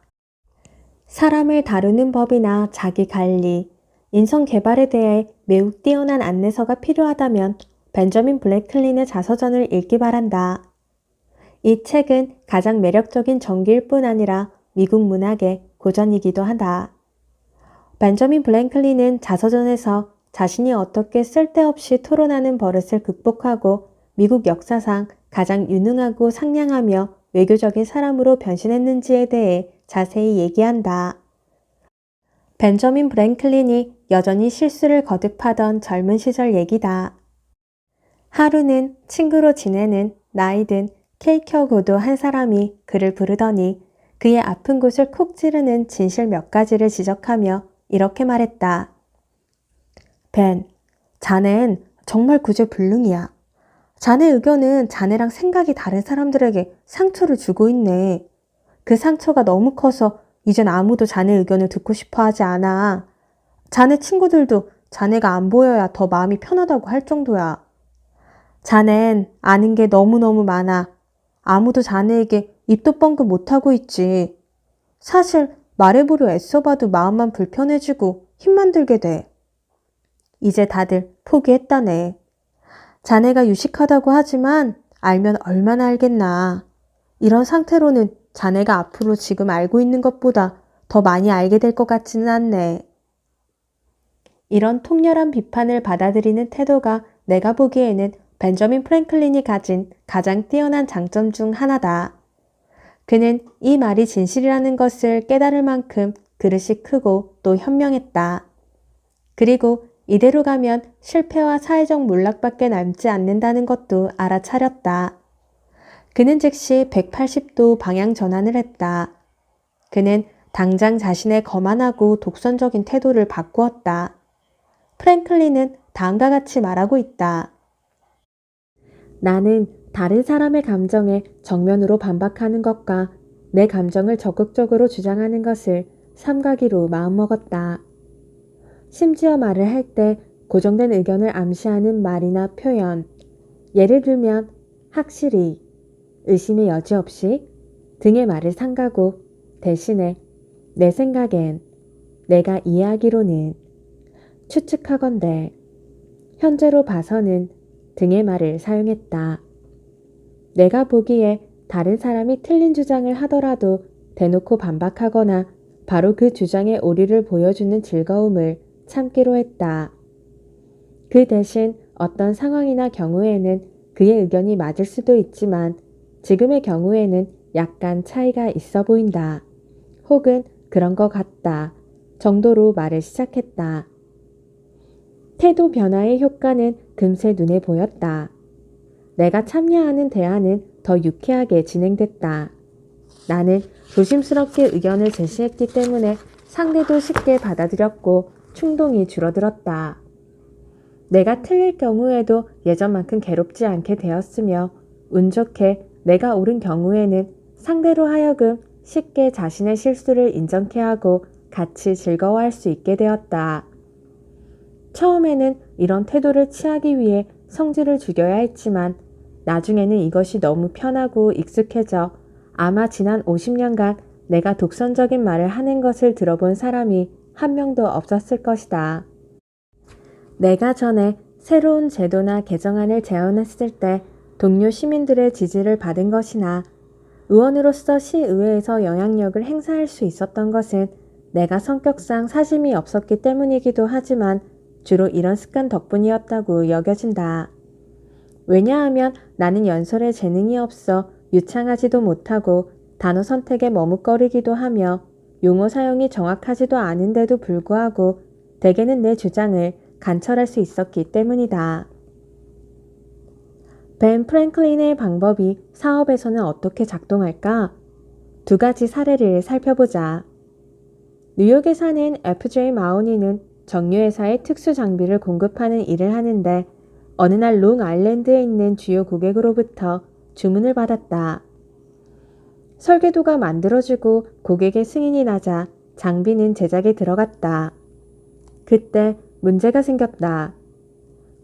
사람을 다루는 법이나 자기 관리, 인성 개발에 대해 매우 뛰어난 안내서가 필요하다면 벤저민 블랙클린의 자서전을 읽기 바란다. 이 책은 가장 매력적인 전기일 뿐 아니라 미국 문학의 고전이기도 하다. 벤저민 블랙클린은 자서전에서 자신이 어떻게 쓸데없이 토론하는 버릇을 극복하고 미국 역사상 가장 유능하고 상냥하며 외교적인 사람으로 변신했는지에 대해 자세히 얘기한다. 벤저민 프랭클린이 여전히 실수를 거듭하던 젊은 시절 얘기다. 하루는 친구로 지내는 나이든 케이크고도 한 사람이 그를 부르더니 그의 아픈 곳을 콕 찌르는 진실 몇 가지를 지적하며 이렇게 말했다. 벤, 자넨 정말 구제불능이야. 자네 의견은 자네랑 생각이 다른 사람들에게 상처를 주고 있네. 그 상처가 너무 커서 이젠 아무도 자네 의견을 듣고 싶어 하지 않아. 자네 친구들도 자네가 안 보여야 더 마음이 편하다고 할 정도야. 자넨 아는 게 너무너무 많아. 아무도 자네에게 입도 뻥긋 못하고 있지. 사실 말해보려 애써봐도 마음만 불편해지고 힘만 들게 돼. 이제 다들 포기했다네. 자네가 유식하다고 하지만 알면 얼마나 알겠나. 이런 상태로는 자네가 앞으로 지금 알고 있는 것보다 더 많이 알게 될 것 같지는 않네. 이런 통렬한 비판을 받아들이는 태도가 내가 보기에는 벤저민 프랭클린이 가진 가장 뛰어난 장점 중 하나다. 그는 이 말이 진실이라는 것을 깨달을 만큼 그릇이 크고 또 현명했다. 그리고 이대로 가면 실패와 사회적 몰락밖에 남지 않는다는 것도 알아차렸다. 그는 즉시 180도 방향 전환을 했다. 그는 당장 자신의 거만하고 독선적인 태도를 바꾸었다. 프랭클린은 다음과 같이 말하고 있다. 나는 다른 사람의 감정에 정면으로 반박하는 것과 내 감정을 적극적으로 주장하는 것을 삼가기로 마음먹었다. 심지어 말을 할 때 고정된 의견을 암시하는 말이나 표현, 예를 들면 확실히, 의심의 여지 없이 등의 말을 삼가고 대신에 내 생각엔, 내가 이해하기로는, 추측하건대, 현재로 봐서는 등의 말을 사용했다. 내가 보기에 다른 사람이 틀린 주장을 하더라도 대놓고 반박하거나 바로 그 주장의 오류를 보여주는 즐거움을 참기로 했다. 그 대신 어떤 상황이나 경우에는 그의 의견이 맞을 수도 있지만 지금의 경우에는 약간 차이가 있어 보인다. 혹은 그런 것 같다. 정도로 말을 시작했다. 태도 변화의 효과는 금세 눈에 보였다. 내가 참여하는 대화는 더 유쾌하게 진행됐다. 나는 조심스럽게 의견을 제시했기 때문에 상대도 쉽게 받아들였고 충동이 줄어들었다. 내가 틀릴 경우에도 예전만큼 괴롭지 않게 되었으며 운 좋게 내가 옳은 경우에는 상대로 하여금 쉽게 자신의 실수를 인정케 하고 같이 즐거워할 수 있게 되었다. 처음에는 이런 태도를 취하기 위해 성질을 죽여야 했지만 나중에는 이것이 너무 편하고 익숙해져 아마 지난 50년간 내가 독선적인 말을 하는 것을 들어본 사람이 한 명도 없었을 것이다. 내가 전에 새로운 제도나 개정안을 제안했을 때 동료 시민들의 지지를 받은 것이나 의원으로서 시의회에서 영향력을 행사할 수 있었던 것은 내가 성격상 사심이 없었기 때문이기도 하지만 주로 이런 습관 덕분이었다고 여겨진다. 왜냐하면 나는 연설에 재능이 없어 유창하지도 못하고 단어 선택에 머뭇거리기도 하며 용어 사용이 정확하지도 않은데도 불구하고 대개는 내 주장을 관철할 수 있었기 때문이다. 벤 프랭클린의 방법이 사업에서는 어떻게 작동할까? 두 가지 사례를 살펴보자. 뉴욕에 사는 FJ 마우니는 정유회사에 특수 장비를 공급하는 일을 하는데 어느 날 롱아일랜드에 있는 주요 고객으로부터 주문을 받았다. 설계도가 만들어지고 고객의 승인이 나자 장비는 제작에 들어갔다. 그때 문제가 생겼다.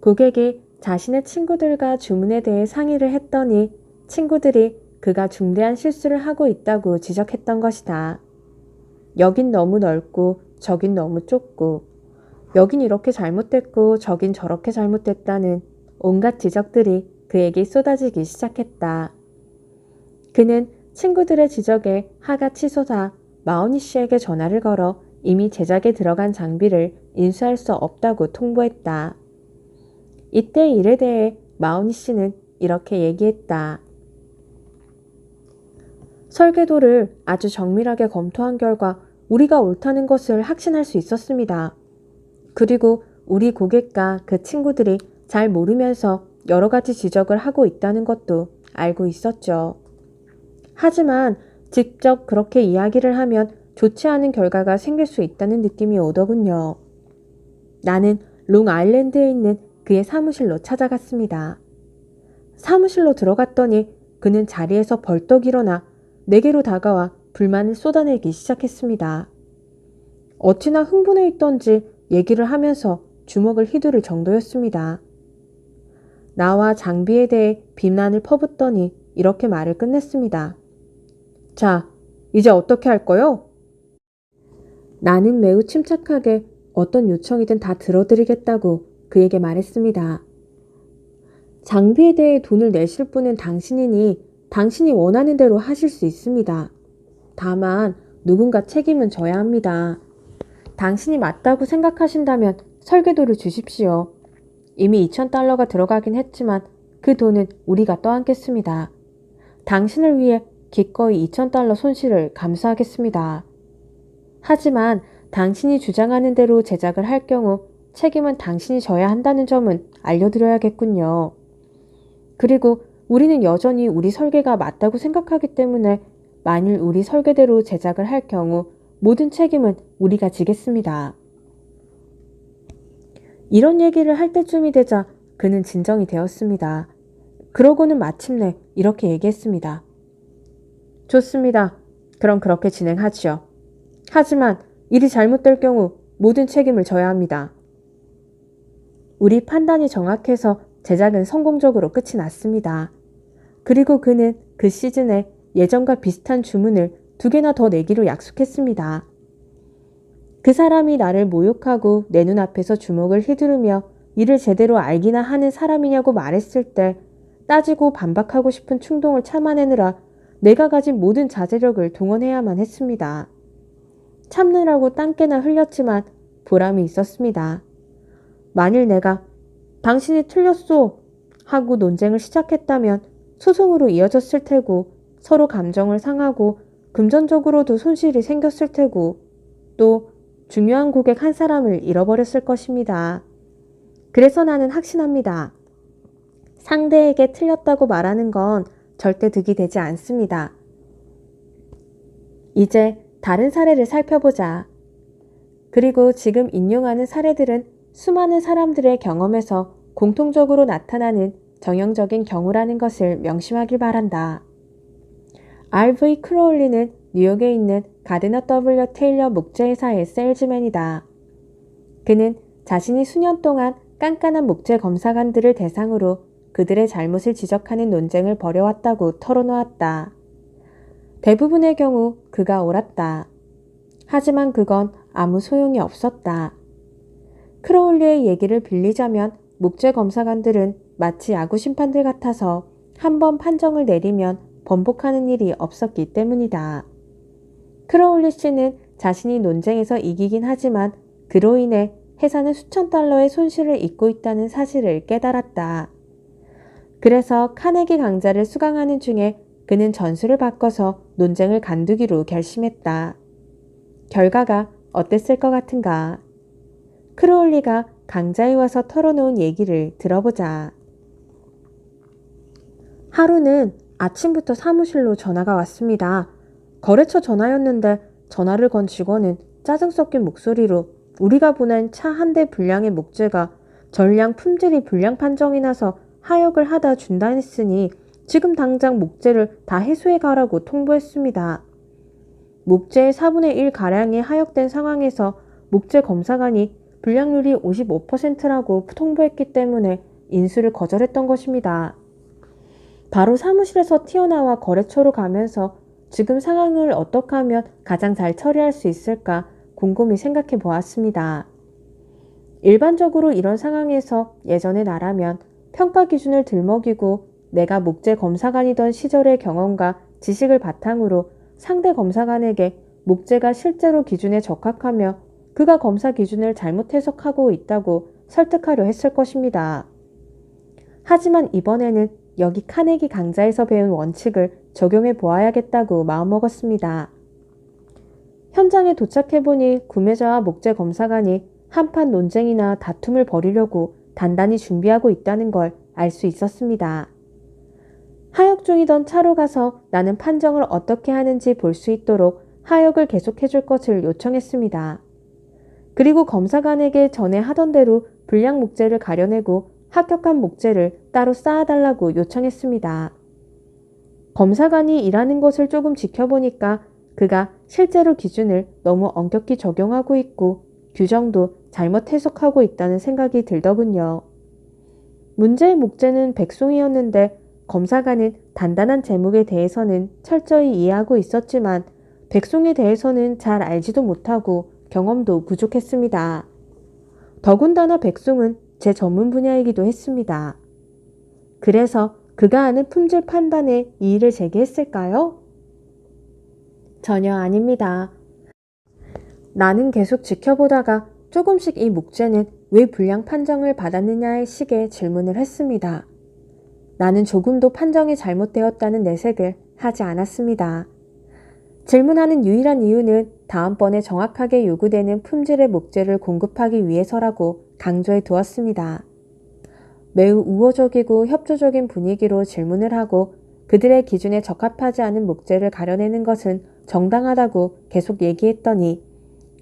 고객이 자신의 친구들과 주문에 대해 상의를 했더니 친구들이 그가 중대한 실수를 하고 있다고 지적했던 것이다. 여긴 너무 넓고 저긴 너무 좁고 여긴 이렇게 잘못됐고 저긴 저렇게 잘못됐다는 온갖 지적들이 그에게 쏟아지기 시작했다. 그는 친구들의 지적에 화가 치솟아 마우니 씨에게 전화를 걸어 이미 제작에 들어간 장비를 인수할 수 없다고 통보했다. 이때 일에 대해 마우니 씨는 이렇게 얘기했다. 설계도를 아주 정밀하게 검토한 결과 우리가 옳다는 것을 확신할 수 있었습니다. 그리고 우리 고객과 그 친구들이 잘 모르면서 여러 가지 지적을 하고 있다는 것도 알고 있었죠. 하지만 직접 그렇게 이야기를 하면 좋지 않은 결과가 생길 수 있다는 느낌이 오더군요. 나는 롱아일랜드에 있는 그의 사무실로 찾아갔습니다. 사무실로 들어갔더니 그는 자리에서 벌떡 일어나 내게로 다가와 불만을 쏟아내기 시작했습니다. 어찌나 흥분해 있던지 얘기를 하면서 주먹을 휘두를 정도였습니다. 나와 장비에 대해 비난을 퍼붓더니 이렇게 말을 끝냈습니다. 자, 이제 어떻게 할 거요? 나는 매우 침착하게 어떤 요청이든 다 들어드리겠다고 그에게 말했습니다. 장비에 대해 돈을 내실 분은 당신이니 당신이 원하는 대로 하실 수 있습니다. 다만 누군가 책임은 져야 합니다. 당신이 맞다고 생각하신다면 설계도를 주십시오. 이미 $2,000가 들어가긴 했지만 그 돈은 우리가 떠안겠습니다. 당신을 위해 기꺼이 $2,000 손실을 감수하겠습니다. 하지만 당신이 주장하는 대로 제작을 할 경우 책임은 당신이 져야 한다는 점은 알려드려야겠군요. 그리고 우리는 여전히 우리 설계가 맞다고 생각하기 때문에 만일 우리 설계대로 제작을 할 경우 모든 책임은 우리가 지겠습니다. 이런 얘기를 할 때쯤이 되자 그는 진정이 되었습니다. 그러고는 마침내 이렇게 얘기했습니다. 좋습니다. 그럼 그렇게 진행하지요. 하지만 일이 잘못될 경우 모든 책임을 져야 합니다. 우리 판단이 정확해서 제작은 성공적으로 끝이 났습니다. 그리고 그는 그 시즌에 예전과 비슷한 주문을 2개나 더 내기로 약속했습니다. 그 사람이 나를 모욕하고 내 눈앞에서 주먹을 휘두르며 일을 제대로 알기나 하는 사람이냐고 말했을 때 따지고 반박하고 싶은 충동을 참아내느라 내가 가진 모든 자제력을 동원해야만 했습니다. 참느라고 땀깨나 흘렸지만 보람이 있었습니다. 만일 내가 당신이 틀렸소 하고 논쟁을 시작했다면 소송으로 이어졌을 테고 서로 감정을 상하고 금전적으로도 손실이 생겼을 테고 또 중요한 고객 한 사람을 잃어버렸을 것입니다. 그래서 나는 확신합니다. 상대에게 틀렸다고 말하는 건 절대 득이 되지 않습니다. 이제 다른 사례를 살펴보자. 그리고 지금 인용하는 사례들은 수많은 사람들의 경험에서 공통적으로 나타나는 정형적인 경우라는 것을 명심하길 바란다. R.V. 크로울리는 뉴욕에 있는 가드너 W. 테일러 목재회사의 세일즈맨이다. 그는 자신이 수년 동안 깐깐한 목재 검사관들을 대상으로 그들의 잘못을 지적하는 논쟁을 벌여왔다고 털어놓았다. 대부분의 경우 그가 옳았다. 하지만 그건 아무 소용이 없었다. 크로울리의 얘기를 빌리자면 목재 검사관들은 마치 야구 심판들 같아서 한 번 판정을 내리면 번복하는 일이 없었기 때문이다. 크로울리 씨는 자신이 논쟁에서 이기긴 하지만 그로 인해 회사는 수천 달러의 손실을 입고 있다는 사실을 깨달았다. 그래서 카네기 강좌를 수강하는 중에 그는 전술을 바꿔서 논쟁을 간두기로 결심했다. 결과가 어땠을 것 같은가? 크로울리가 강좌에 와서 털어놓은 얘기를 들어보자. 하루는 아침부터 사무실로 전화가 왔습니다. 거래처 전화였는데 전화를 건 직원은 짜증 섞인 목소리로 우리가 보낸 차 한 대 분량의 목재가 전량 품질이 불량 판정이 나서 하역을 하다 중단했으니 지금 당장 목재를 다 해소해 가라고 통보했습니다. 목재의 4분의 1가량이 하역된 상황에서 목재 검사관이 불량률이 55%라고 통보했기 때문에 인수를 거절했던 것입니다. 바로 사무실에서 튀어나와 거래처로 가면서 지금 상황을 어떻게 하면 가장 잘 처리할 수 있을까 곰곰이 생각해 보았습니다. 일반적으로 이런 상황에서 예전의 나라면 평가 기준을 들먹이고 내가 목재 검사관이던 시절의 경험과 지식을 바탕으로 상대 검사관에게 목재가 실제로 기준에 적합하며 그가 검사 기준을 잘못 해석하고 있다고 설득하려 했을 것입니다. 하지만 이번에는 여기 카네기 강좌에서 배운 원칙을 적용해 보아야겠다고 마음먹었습니다. 현장에 도착해보니 구매자와 목재 검사관이 한판 논쟁이나 다툼을 벌이려고 단단히 준비하고 있다는 걸 알 수 있었습니다. 하역 중이던 차로 가서 나는 판정을 어떻게 하는지 볼 수 있도록 하역을 계속해 줄 것을 요청했습니다. 그리고 검사관에게 전에 하던 대로 불량 목재를 가려내고 합격한 목재를 따로 쌓아달라고 요청했습니다. 검사관이 일하는 것을 조금 지켜보니까 그가 실제로 기준을 너무 엄격히 적용하고 있고 규정도 잘못 해석하고 있다는 생각이 들더군요. 문제의 목재는 백송이었는데 검사관은 단단한 제목에 대해서는 철저히 이해하고 있었지만 백송에 대해서는 잘 알지도 못하고 경험도 부족했습니다. 더군다나 백송은 제 전문 분야이기도 했습니다. 그래서 그가 아는 품질 판단에 이의를 제기했을까요? 전혀 아닙니다. 나는 계속 지켜보다가 조금씩 이 목재는 왜 불량 판정을 받았느냐의 식의 질문을 했습니다. 나는 조금도 판정이 잘못되었다는 내색을 하지 않았습니다. 질문하는 유일한 이유는 다음번에 정확하게 요구되는 품질의 목재를 공급하기 위해서라고 강조해 두었습니다. 매우 우호적이고 협조적인 분위기로 질문을 하고 그들의 기준에 적합하지 않은 목재를 가려내는 것은 정당하다고 계속 얘기했더니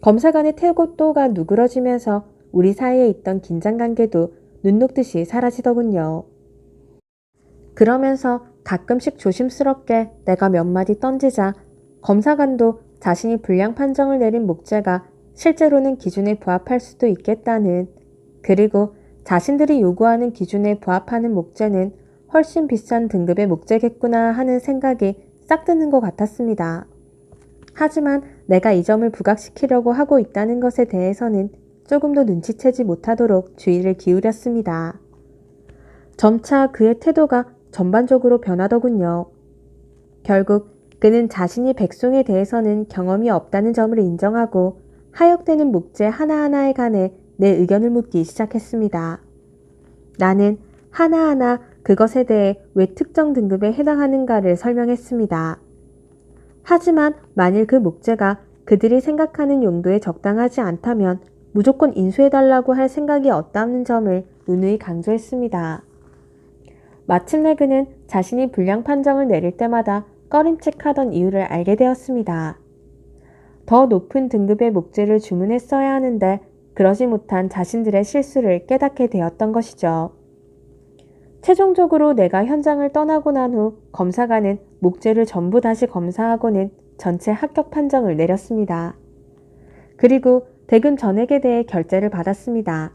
검사관의 태도가 누그러지면서 우리 사이에 있던 긴장관계도 눈 녹듯이 사라지더군요. 그러면서 가끔씩 조심스럽게 내가 몇 마디 던지자 검사관도 자신이 불량 판정을 내린 목재가 실제로는 기준에 부합할 수도 있겠다는, 그리고 자신들이 요구하는 기준에 부합하는 목재는 훨씬 비싼 등급의 목재겠구나 하는 생각이 싹 드는 것 같았습니다. 하지만 내가 이 점을 부각시키려고 하고 있다는 것에 대해서는 조금도 눈치채지 못하도록 주의를 기울였습니다. 점차 그의 태도가 전반적으로 변하더군요. 결국 그는 자신이 백송에 대해서는 경험이 없다는 점을 인정하고 하역되는 목재 하나하나에 관해 내 의견을 묻기 시작했습니다. 나는 하나하나 그것에 대해 왜 특정 등급에 해당하는가를 설명했습니다. 하지만 만일 그 목재가 그들이 생각하는 용도에 적당하지 않다면 무조건 인수해달라고 할 생각이 없다는 점을 누누이 강조했습니다. 마침내 그는 자신이 불량 판정을 내릴 때마다 꺼림칙하던 이유를 알게 되었습니다. 더 높은 등급의 목재를 주문했어야 하는데 그러지 못한 자신들의 실수를 깨닫게 되었던 것이죠. 최종적으로 내가 현장을 떠나고 난 후 검사관은 목재를 전부 다시 검사하고는 전체 합격 판정을 내렸습니다. 그리고 대금 전액에 대해 결제를 받았습니다.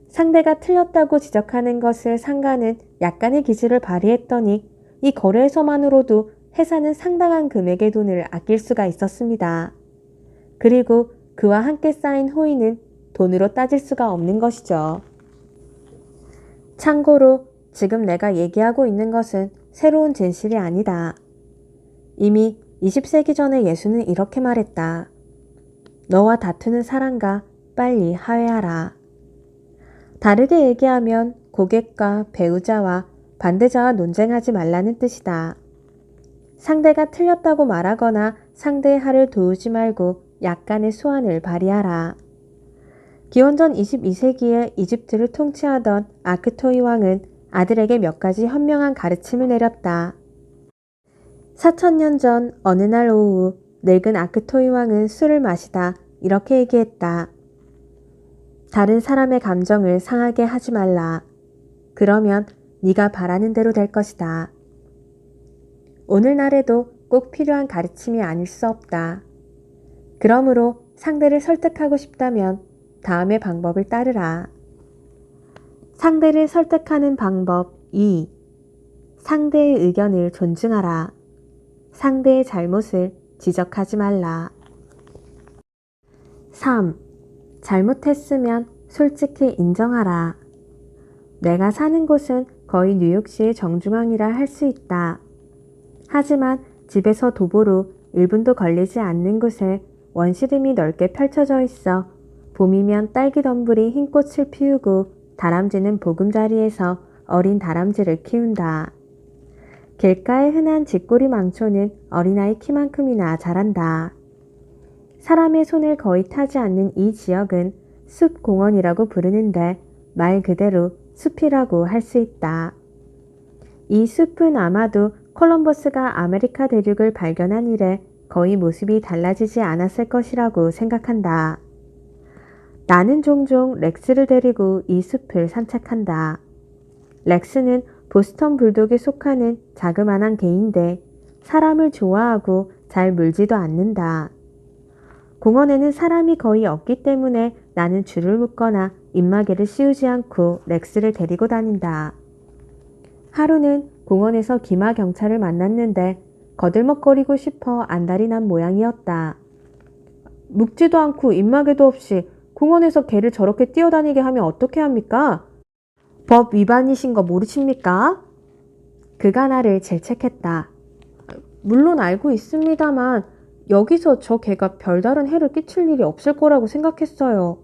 상대가 틀렸다고 지적하는 것을 상가는 약간의 기지를 발휘했더니 이 거래에서만으로도 회사는 상당한 금액의 돈을 아낄 수가 있었습니다. 그리고 그와 함께 쌓인 호의는 돈으로 따질 수가 없는 것이죠. 참고로 지금 내가 얘기하고 있는 것은 새로운 진실이 아니다. 이미 20세기 전에 예수는 이렇게 말했다. 너와 다투는 사람과 빨리 화해하라. 다르게 얘기하면 고객과 배우자와 반대자와 논쟁하지 말라는 뜻이다. 상대가 틀렸다고 말하거나 상대의 할을 도우지 말고 약간의 수완을 발휘하라. 기원전 22세기에 이집트를 통치하던 아크토이 왕은 아들에게 몇 가지 현명한 가르침을 내렸다. 4000년 전 어느 날 오후 늙은 아크토이 왕은 술을 마시다 이렇게 얘기했다. 다른 사람의 감정을 상하게 하지 말라. 그러면 네가 바라는 대로 될 것이다. 오늘날에도 꼭 필요한 가르침이 아닐 수 없다. 그러므로 상대를 설득하고 싶다면 다음의 방법을 따르라. 상대를 설득하는 방법 2. 상대의 의견을 존중하라. 상대의 잘못을 지적하지 말라. 3. 잘못했으면 솔직히 인정하라. 내가 사는 곳은 거의 뉴욕시의 정중앙이라 할 수 있다. 하지만 집에서 도보로 1분도 걸리지 않는 곳에 원시림이 넓게 펼쳐져 있어 봄이면 딸기 덤불이 흰 꽃을 피우고 다람쥐는 보금자리에서 어린 다람쥐를 키운다. 길가의 흔한 집고리 망초는 어린아이 키만큼이나 자란다. 사람의 손을 거의 타지 않는 이 지역은 숲공원이라고 부르는데 말 그대로 숲이라고 할 수 있다. 이 숲은 아마도 콜럼버스가 아메리카 대륙을 발견한 이래 거의 모습이 달라지지 않았을 것이라고 생각한다. 나는 종종 렉스를 데리고 이 숲을 산책한다. 렉스는 보스턴 불독에 속하는 자그마한 개인데 사람을 좋아하고 잘 물지도 않는다. 공원에는 사람이 거의 없기 때문에 나는 줄을 묶거나 입마개를 씌우지 않고 렉스를 데리고 다닌다. 하루는 공원에서 기마 경찰을 만났는데 거들먹거리고 싶어 안달이 난 모양이었다. 묶지도 않고 입마개도 없이 공원에서 개를 저렇게 뛰어다니게 하면 어떻게 합니까? 법 위반이신 거 모르십니까? 그가 나를 질책했다. 물론 알고 있습니다만 여기서 저 개가 별다른 해를 끼칠 일이 없을 거라고 생각했어요.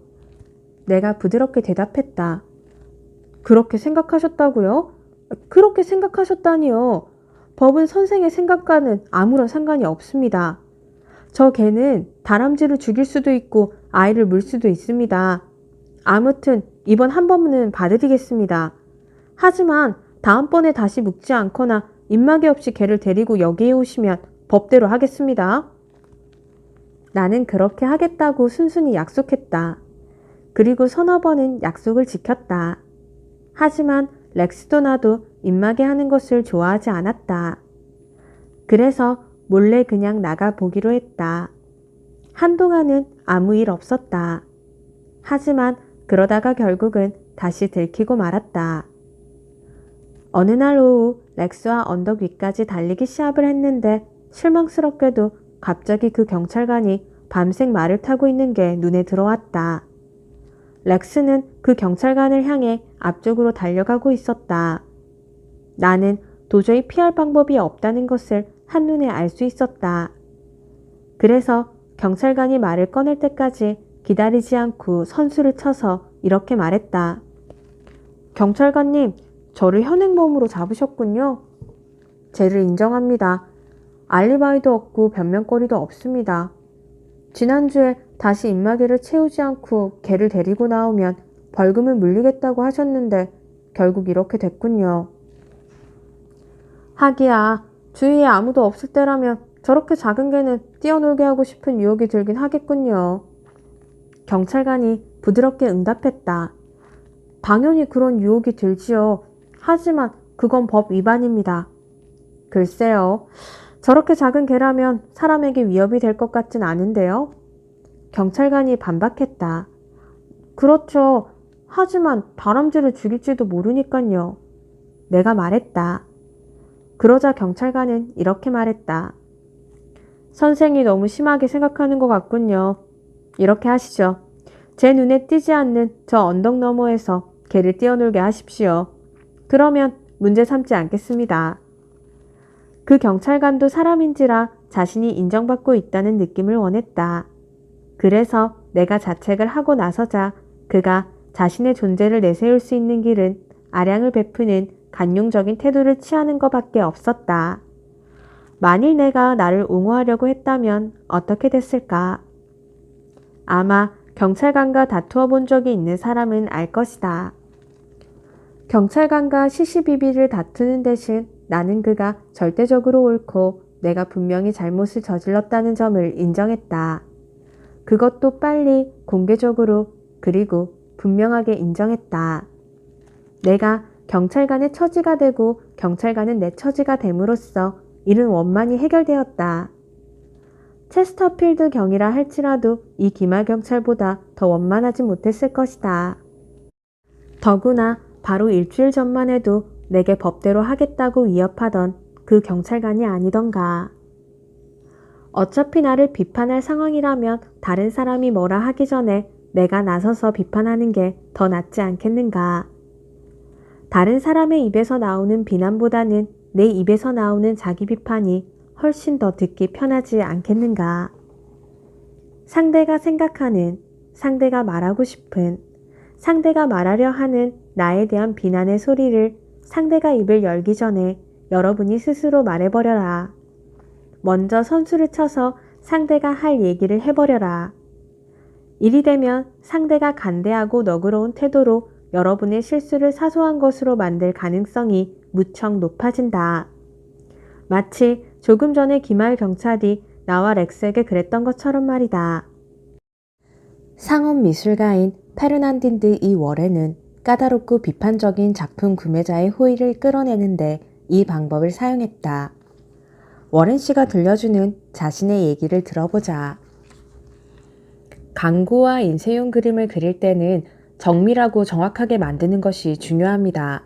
내가 부드럽게 대답했다. 그렇게 생각하셨다고요? 그렇게 생각하셨다니요. 법은 선생의 생각과는 아무런 상관이 없습니다. 저 개는 다람쥐를 죽일 수도 있고 아이를 물 수도 있습니다. 아무튼 이번 한 번은 봐드리겠습니다. 하지만 다음번에 다시 묶지 않거나 입마개 없이 개를 데리고 여기에 오시면 법대로 하겠습니다. 나는 그렇게 하겠다고 순순히 약속했다. 그리고 서너 번은 약속을 지켰다. 하지만 렉스도 나도 입마개 하는 것을 좋아하지 않았다. 그래서 몰래 그냥 나가보기로 했다. 한동안은 아무 일 없었다. 하지만 그러다가 결국은 다시 들키고 말았다. 어느 날 오후 렉스와 언덕 위까지 달리기 시합을 했는데 실망스럽게도 갑자기 그 경찰관이 밤새 말을 타고 있는 게 눈에 들어왔다. 렉스는 그 경찰관을 향해 앞쪽으로 달려가고 있었다. 나는 도저히 피할 방법이 없다는 것을 한눈에 알 수 있었다. 그래서 경찰관이 말을 꺼낼 때까지 기다리지 않고 선수를 쳐서 이렇게 말했다. 경찰관님, 저를 현행범으로 잡으셨군요. 죄를 인정합니다. 알리바이도 없고 변명거리도 없습니다. 지난주에 다시 입마개를 채우지 않고 개를 데리고 나오면 벌금을 물리겠다고 하셨는데 결국 이렇게 됐군요. 하기야, 주위에 아무도 없을 때라면 저렇게 작은 개는 뛰어놀게 하고 싶은 유혹이 들긴 하겠군요. 경찰관이 부드럽게 응답했다. 당연히 그런 유혹이 들지요. 하지만 그건 법 위반입니다. 글쎄요. 저렇게 작은 개라면 사람에게 위협이 될 것 같진 않은데요. 경찰관이 반박했다. 그렇죠. 하지만 다람쥐를 죽일지도 모르니까요. 내가 말했다. 그러자 경찰관은 이렇게 말했다. 선생이 너무 심하게 생각하는 것 같군요. 이렇게 하시죠. 제 눈에 띄지 않는 저 언덕 너머에서 개를 뛰어놀게 하십시오. 그러면 문제 삼지 않겠습니다. 그 경찰관도 사람인지라 자신이 인정받고 있다는 느낌을 원했다. 그래서 내가 자책을 하고 나서자 그가 자신의 존재를 내세울 수 있는 길은 아량을 베푸는 관용적인 태도를 취하는 것밖에 없었다. 만일 내가 나를 옹호하려고 했다면 어떻게 됐을까? 아마 경찰관과 다투어 본 적이 있는 사람은 알 것이다. 경찰관과 시시비비를 다투는 대신 나는 그가 절대적으로 옳고 내가 분명히 잘못을 저질렀다는 점을 인정했다. 그것도 빨리 공개적으로 그리고 분명하게 인정했다. 내가 경찰관의 처지가 되고 경찰관은 내 처지가 됨으로써 이른 원만히 해결되었다. 체스터필드 경이라 할지라도 이 기말경찰보다 더 원만하지 못했을 것이다. 더구나 바로 일주일 전만 해도 내게 법대로 하겠다고 위협하던 그 경찰관이 아니던가. 어차피 나를 비판할 상황이라면 다른 사람이 뭐라 하기 전에 내가 나서서 비판하는 게 더 낫지 않겠는가. 다른 사람의 입에서 나오는 비난보다는 내 입에서 나오는 자기 비판이 훨씬 더 듣기 편하지 않겠는가. 상대가 생각하는, 상대가 말하고 싶은, 상대가 말하려 하는 나에 대한 비난의 소리를 상대가 입을 열기 전에 여러분이 스스로 말해버려라. 먼저 선수를 쳐서 상대가 할 얘기를 해버려라. 이리 되면 상대가 간대하고 너그러운 태도로 여러분의 실수를 사소한 것으로 만들 가능성이 무척 높아진다. 마치 조금 전에 기말 경찰이 나와 렉스에게 그랬던 것처럼 말이다. 상업 미술가인 페르난딘드 이 워렌은 까다롭고 비판적인 작품 구매자의 호의를 끌어내는데 이 방법을 사용했다. 워렌 씨가 들려주는 자신의 얘기를 들어보자. 광고와 인쇄용 그림을 그릴 때는 정밀하고 정확하게 만드는 것이 중요합니다.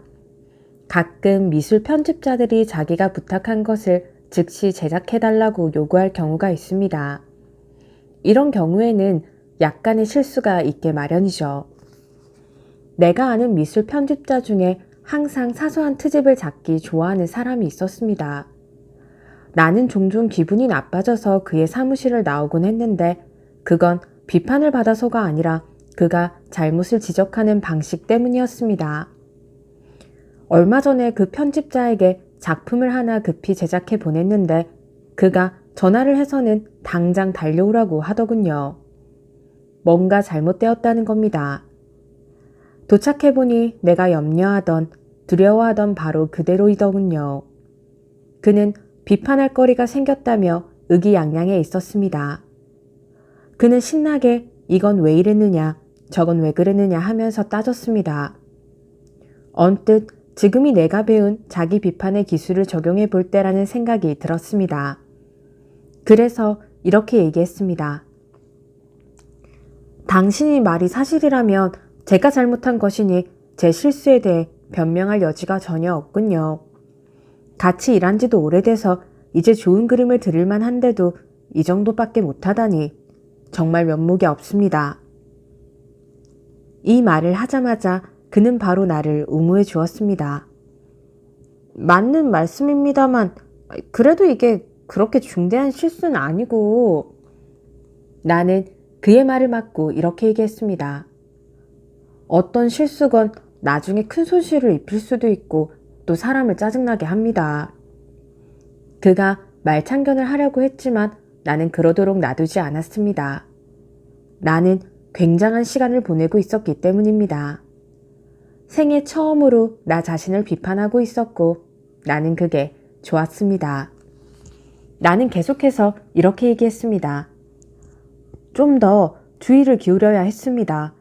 가끔 미술 편집자들이 자기가 부탁한 것을 즉시 제작해달라고 요구할 경우가 있습니다. 이런 경우에는 약간의 실수가 있게 마련이죠. 내가 아는 미술 편집자 중에 항상 사소한 트집을 잡기 좋아하는 사람이 있었습니다. 나는 종종 기분이 나빠져서 그의 사무실을 나오곤 했는데 그건 비판을 받아서가 아니라 그가 잘못을 지적하는 방식 때문이었습니다. 얼마 전에 그 편집자에게 작품을 하나 급히 제작해 보냈는데 그가 전화를 해서는 당장 달려오라고 하더군요. 뭔가 잘못되었다는 겁니다. 도착해보니 내가 염려하던, 두려워하던 바로 그대로이더군요. 그는 비판할 거리가 생겼다며 의기양양해 있었습니다. 그는 신나게 이건 왜 이랬느냐, 저건 왜 그랬느냐 하면서 따졌습니다. 언뜻 지금이 내가 배운 자기 비판의 기술을 적용해 볼 때라는 생각이 들었습니다. 그래서 이렇게 얘기했습니다. 당신이 말이 사실이라면 제가 잘못한 것이니 제 실수에 대해 변명할 여지가 전혀 없군요. 같이 일한 지도 오래돼서 이제 좋은 그림을 드릴만 한데도 이 정도밖에 못하다니 정말 면목이 없습니다. 이 말을 하자마자 그는 바로 나를 옹호해 주었습니다. 맞는 말씀입니다만 그래도 이게 그렇게 중대한 실수는 아니고. 나는 그의 말을 맞고 이렇게 얘기했습니다. 어떤 실수건 나중에 큰 손실을 입힐 수도 있고 또 사람을 짜증나게 합니다. 그가 말참견을 하려고 했지만 나는 그러도록 놔두지 않았습니다. 나는 굉장한 시간을 보내고 있었기 때문입니다. 생애 처음으로 나 자신을 비판하고 있었고 나는 그게 좋았습니다. 나는 계속해서 이렇게 얘기했습니다. 좀 더 주의를 기울여야 했습니다.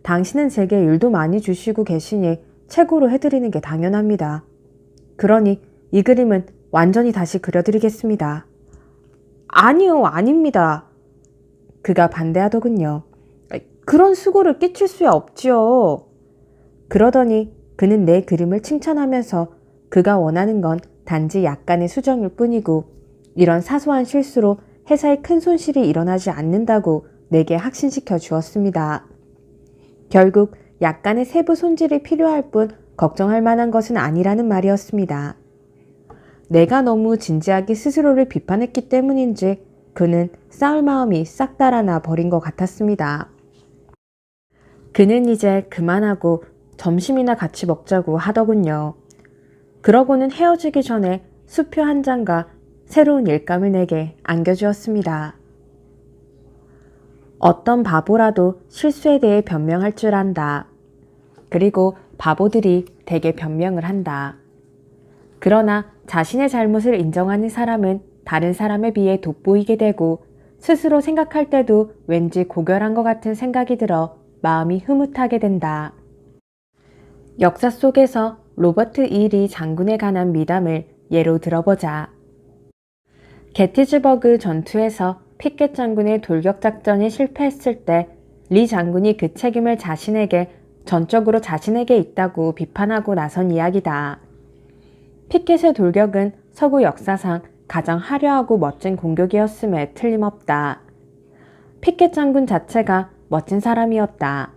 당신은 제게 일도 많이 주시고 계시니 최고로 해드리는 게 당연합니다. 그러니 이 그림은 완전히 다시 그려드리겠습니다. 아니요, 아닙니다. 그가 반대하더군요. 그런 수고를 끼칠 수야 없지요. 그러더니 그는 내 그림을 칭찬하면서 그가 원하는 건 단지 약간의 수정일 뿐이고 이런 사소한 실수로 회사에 큰 손실이 일어나지 않는다고 내게 확신시켜 주었습니다. 결국 약간의 세부 손질이 필요할 뿐 걱정할 만한 것은 아니라는 말이었습니다. 내가 너무 진지하게 스스로를 비판했기 때문인지 그는 싸울 마음이 싹 달아나 버린 것 같았습니다. 그는 이제 그만하고 점심이나 같이 먹자고 하더군요. 그러고는 헤어지기 전에 수표 한 장과 새로운 일감을 내게 안겨주었습니다. 어떤 바보라도 실수에 대해 변명할 줄 안다. 그리고 바보들이 대개 변명을 한다. 그러나 자신의 잘못을 인정하는 사람은 다른 사람에 비해 돋보이게 되고 스스로 생각할 때도 왠지 고결한 것 같은 생각이 들어 마음이 흐뭇하게 된다. 역사 속에서 로버트 E. 리 장군에 관한 미담을 예로 들어보자. 게티즈버그 전투에서 피켓 장군의 돌격 작전이 실패했을 때 리 장군이 그 책임을 전적으로 자신에게 있다고 비판하고 나선 이야기다. 피켓의 돌격은 서구 역사상 가장 화려하고 멋진 공격이었음에 틀림없다. 피켓 장군 자체가 멋진 사람이었다.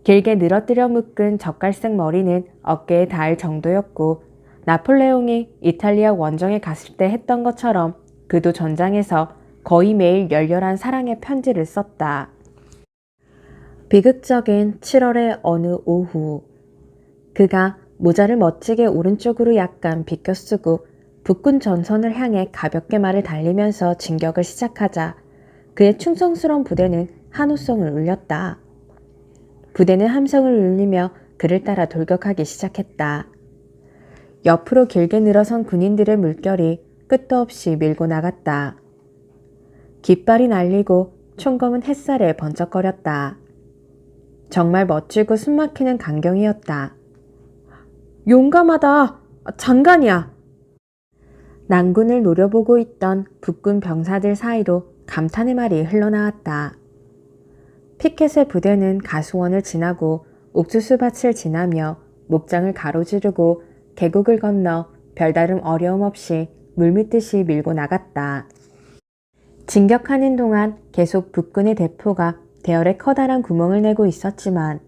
길게 늘어뜨려 묶은 젓갈색 머리는 어깨에 닿을 정도였고 나폴레옹이 이탈리아 원정에 갔을 때 했던 것처럼 그도 전장에서 거의 매일 열렬한 사랑의 편지를 썼다. 비극적인 7월의 어느 오후, 그가 모자를 멋지게 오른쪽으로 약간 비껴 쓰고 북군 전선을 향해 가볍게 말을 달리면서 진격을 시작하자 그의 충성스러운 부대는 한호성을 울렸다. 부대는 함성을 울리며 그를 따라 돌격하기 시작했다. 옆으로 길게 늘어선 군인들의 물결이 끝도 없이 밀고 나갔다. 깃발이 날리고 총검은 햇살에 번쩍거렸다. 정말 멋지고 숨막히는 광경이었다. 용감하다! 장관이야! 난군을 노려보고 있던 북군 병사들 사이로 감탄의 말이 흘러나왔다. 피켓의 부대는 가수원을 지나고 옥수수밭을 지나며 목장을 가로지르고 계곡을 건너 별다른 어려움 없이 물밀듯이 밀고 나갔다. 진격하는 동안 계속 북군의 대포가 대열에 커다란 구멍을 내고 있었지만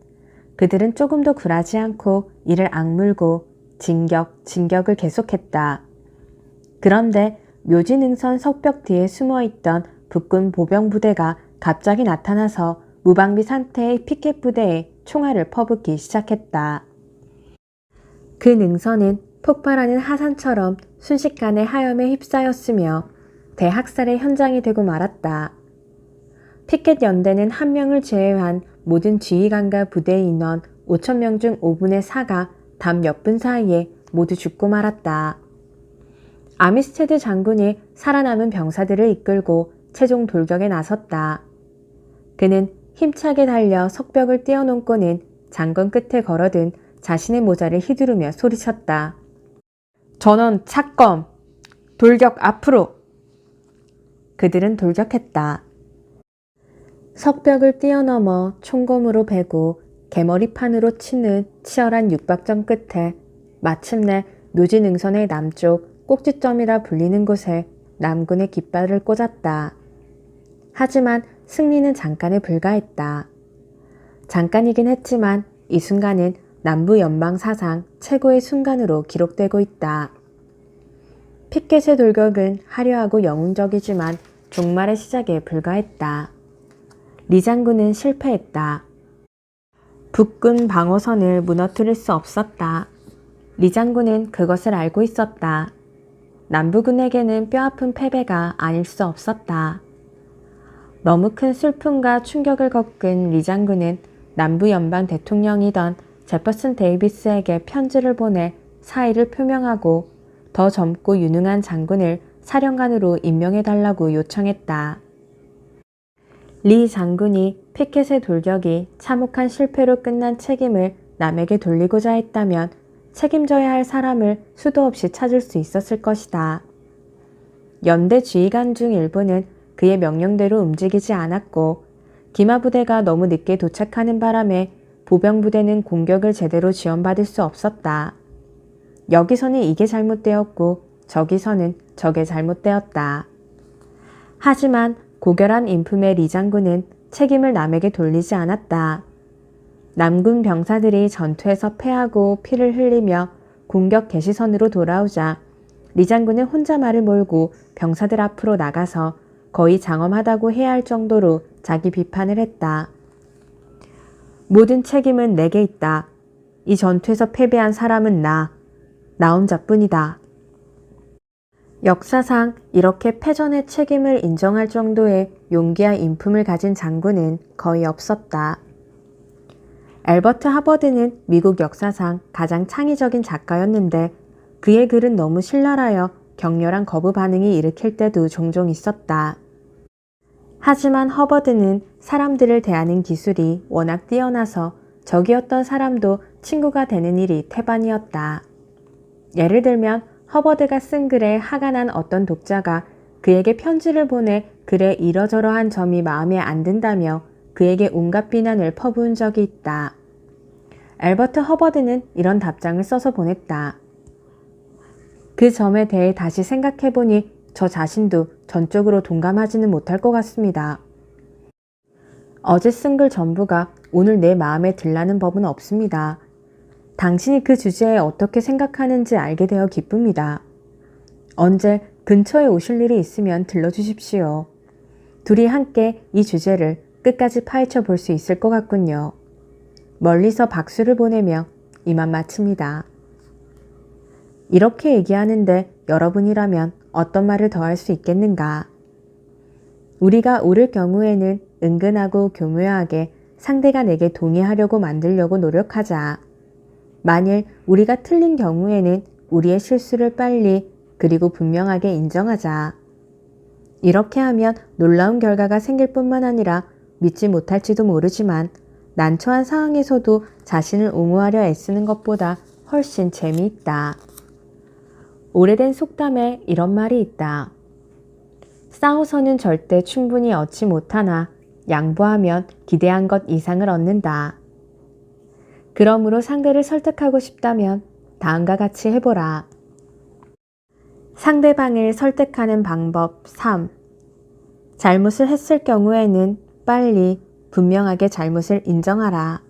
그들은 조금도 굴하지 않고 이를 악물고 진격을 계속했다. 그런데 묘지능선 석벽 뒤에 숨어있던 북군 보병 부대가 갑자기 나타나서 무방비 상태의 피켓 부대에 총알을 퍼붓기 시작했다. 그 능선은 폭발하는 하산처럼 순식간에 하염에 휩싸였으며 대학살의 현장이 되고 말았다. 피켓 연대는 한 명을 제외한 모든 지휘관과 부대 인원 5,000명 중 5분의 4가 단 몇 분 사이에 모두 죽고 말았다. 아미스테드 장군이 살아남은 병사들을 이끌고 최종 돌격에 나섰다. 그는 힘차게 달려 석벽을 뛰어넘고는 장건 끝에 걸어든 자신의 모자를 휘두르며 소리쳤다. 전원 착검! 돌격 앞으로! 그들은 돌격했다. 석벽을 뛰어넘어 총검으로 베고 개머리판으로 치는 치열한 육박전 끝에 마침내 묘지 능선의 남쪽 꼭지점이라 불리는 곳에 남군의 깃발을 꽂았다. 하지만 승리는 잠깐에 불과했다. 잠깐이긴 했지만 이 순간은 남부 연방 사상 최고의 순간으로 기록되고 있다. 피켓의 돌격은 화려하고 영웅적이지만 종말의 시작에 불과했다. 리 장군은 실패했다. 북군 방어선을 무너뜨릴 수 없었다. 리 장군은 그것을 알고 있었다. 남부군에게는 뼈아픈 패배가 아닐 수 없었다. 너무 큰 슬픔과 충격을 겪은 리 장군은 남부 연방 대통령이던 제퍼슨 데이비스에게 편지를 보내 사의를 표명하고 더 젊고 유능한 장군을 사령관으로 임명해달라고 요청했다. 리 장군이 피켓의 돌격이 참혹한 실패로 끝난 책임을 남에게 돌리고자 했다면 책임져야 할 사람을 수도 없이 찾을 수 있었을 것이다. 연대 지휘관 중 일부는 그의 명령대로 움직이지 않았고 기마부대가 너무 늦게 도착하는 바람에 보병부대는 공격을 제대로 지원받을 수 없었다. 여기서는 이게 잘못되었고 저기서는 저게 잘못되었다. 하지만 고결한 인품의 리 장군은 책임을 남에게 돌리지 않았다. 남군 병사들이 전투에서 패하고 피를 흘리며 공격 개시선으로 돌아오자 리 장군은 혼자 말을 몰고 병사들 앞으로 나가서 거의 장엄하다고 해야 할 정도로 자기 비판을 했다. 모든 책임은 내게 있다. 이 전투에서 패배한 사람은 나 혼자뿐이다. 역사상 이렇게 패전의 책임을 인정할 정도의 용기와 인품을 가진 장군은 거의 없었다. 앨버트 하버드는 미국 역사상 가장 창의적인 작가였는데 그의 글은 너무 신랄하여 격렬한 거부 반응이 일으킬 때도 종종 있었다. 하지만 허버드는 사람들을 대하는 기술이 워낙 뛰어나서 적이었던 사람도 친구가 되는 일이 태반이었다. 예를 들면 허버드가 쓴 글에 화가 난 어떤 독자가 그에게 편지를 보내 글에 이러저러한 점이 마음에 안 든다며 그에게 온갖 비난을 퍼부은 적이 있다. 앨버트 허버드는 이런 답장을 써서 보냈다. 그 점에 대해 다시 생각해보니 저 자신도 전적으로 동감하지는 못할 것 같습니다. 어제 쓴 글 전부가 오늘 내 마음에 들라는 법은 없습니다. 당신이 그 주제에 어떻게 생각하는지 알게 되어 기쁩니다. 언제 근처에 오실 일이 있으면 들러주십시오. 둘이 함께 이 주제를 끝까지 파헤쳐 볼 수 있을 것 같군요. 멀리서 박수를 보내며 이만 마칩니다. 이렇게 얘기하는데 여러분이라면 어떤 말을 더 할 수 있겠는가? 우리가 옳을 경우에는 은근하고 교묘하게 상대가 내게 동의하려고 만들려고 노력하자. 만일 우리가 틀린 경우에는 우리의 실수를 빨리 그리고 분명하게 인정하자. 이렇게 하면 놀라운 결과가 생길 뿐만 아니라 믿지 못할지도 모르지만 난처한 상황에서도 자신을 옹호하려 애쓰는 것보다 훨씬 재미있다. 오래된 속담에 이런 말이 있다. 싸워서는 절대 충분히 얻지 못하나 양보하면 기대한 것 이상을 얻는다. 그러므로 상대를 설득하고 싶다면 다음과 같이 해보라. 상대방을 설득하는 방법 3. 잘못을 했을 경우에는 빨리 분명하게 잘못을 인정하라.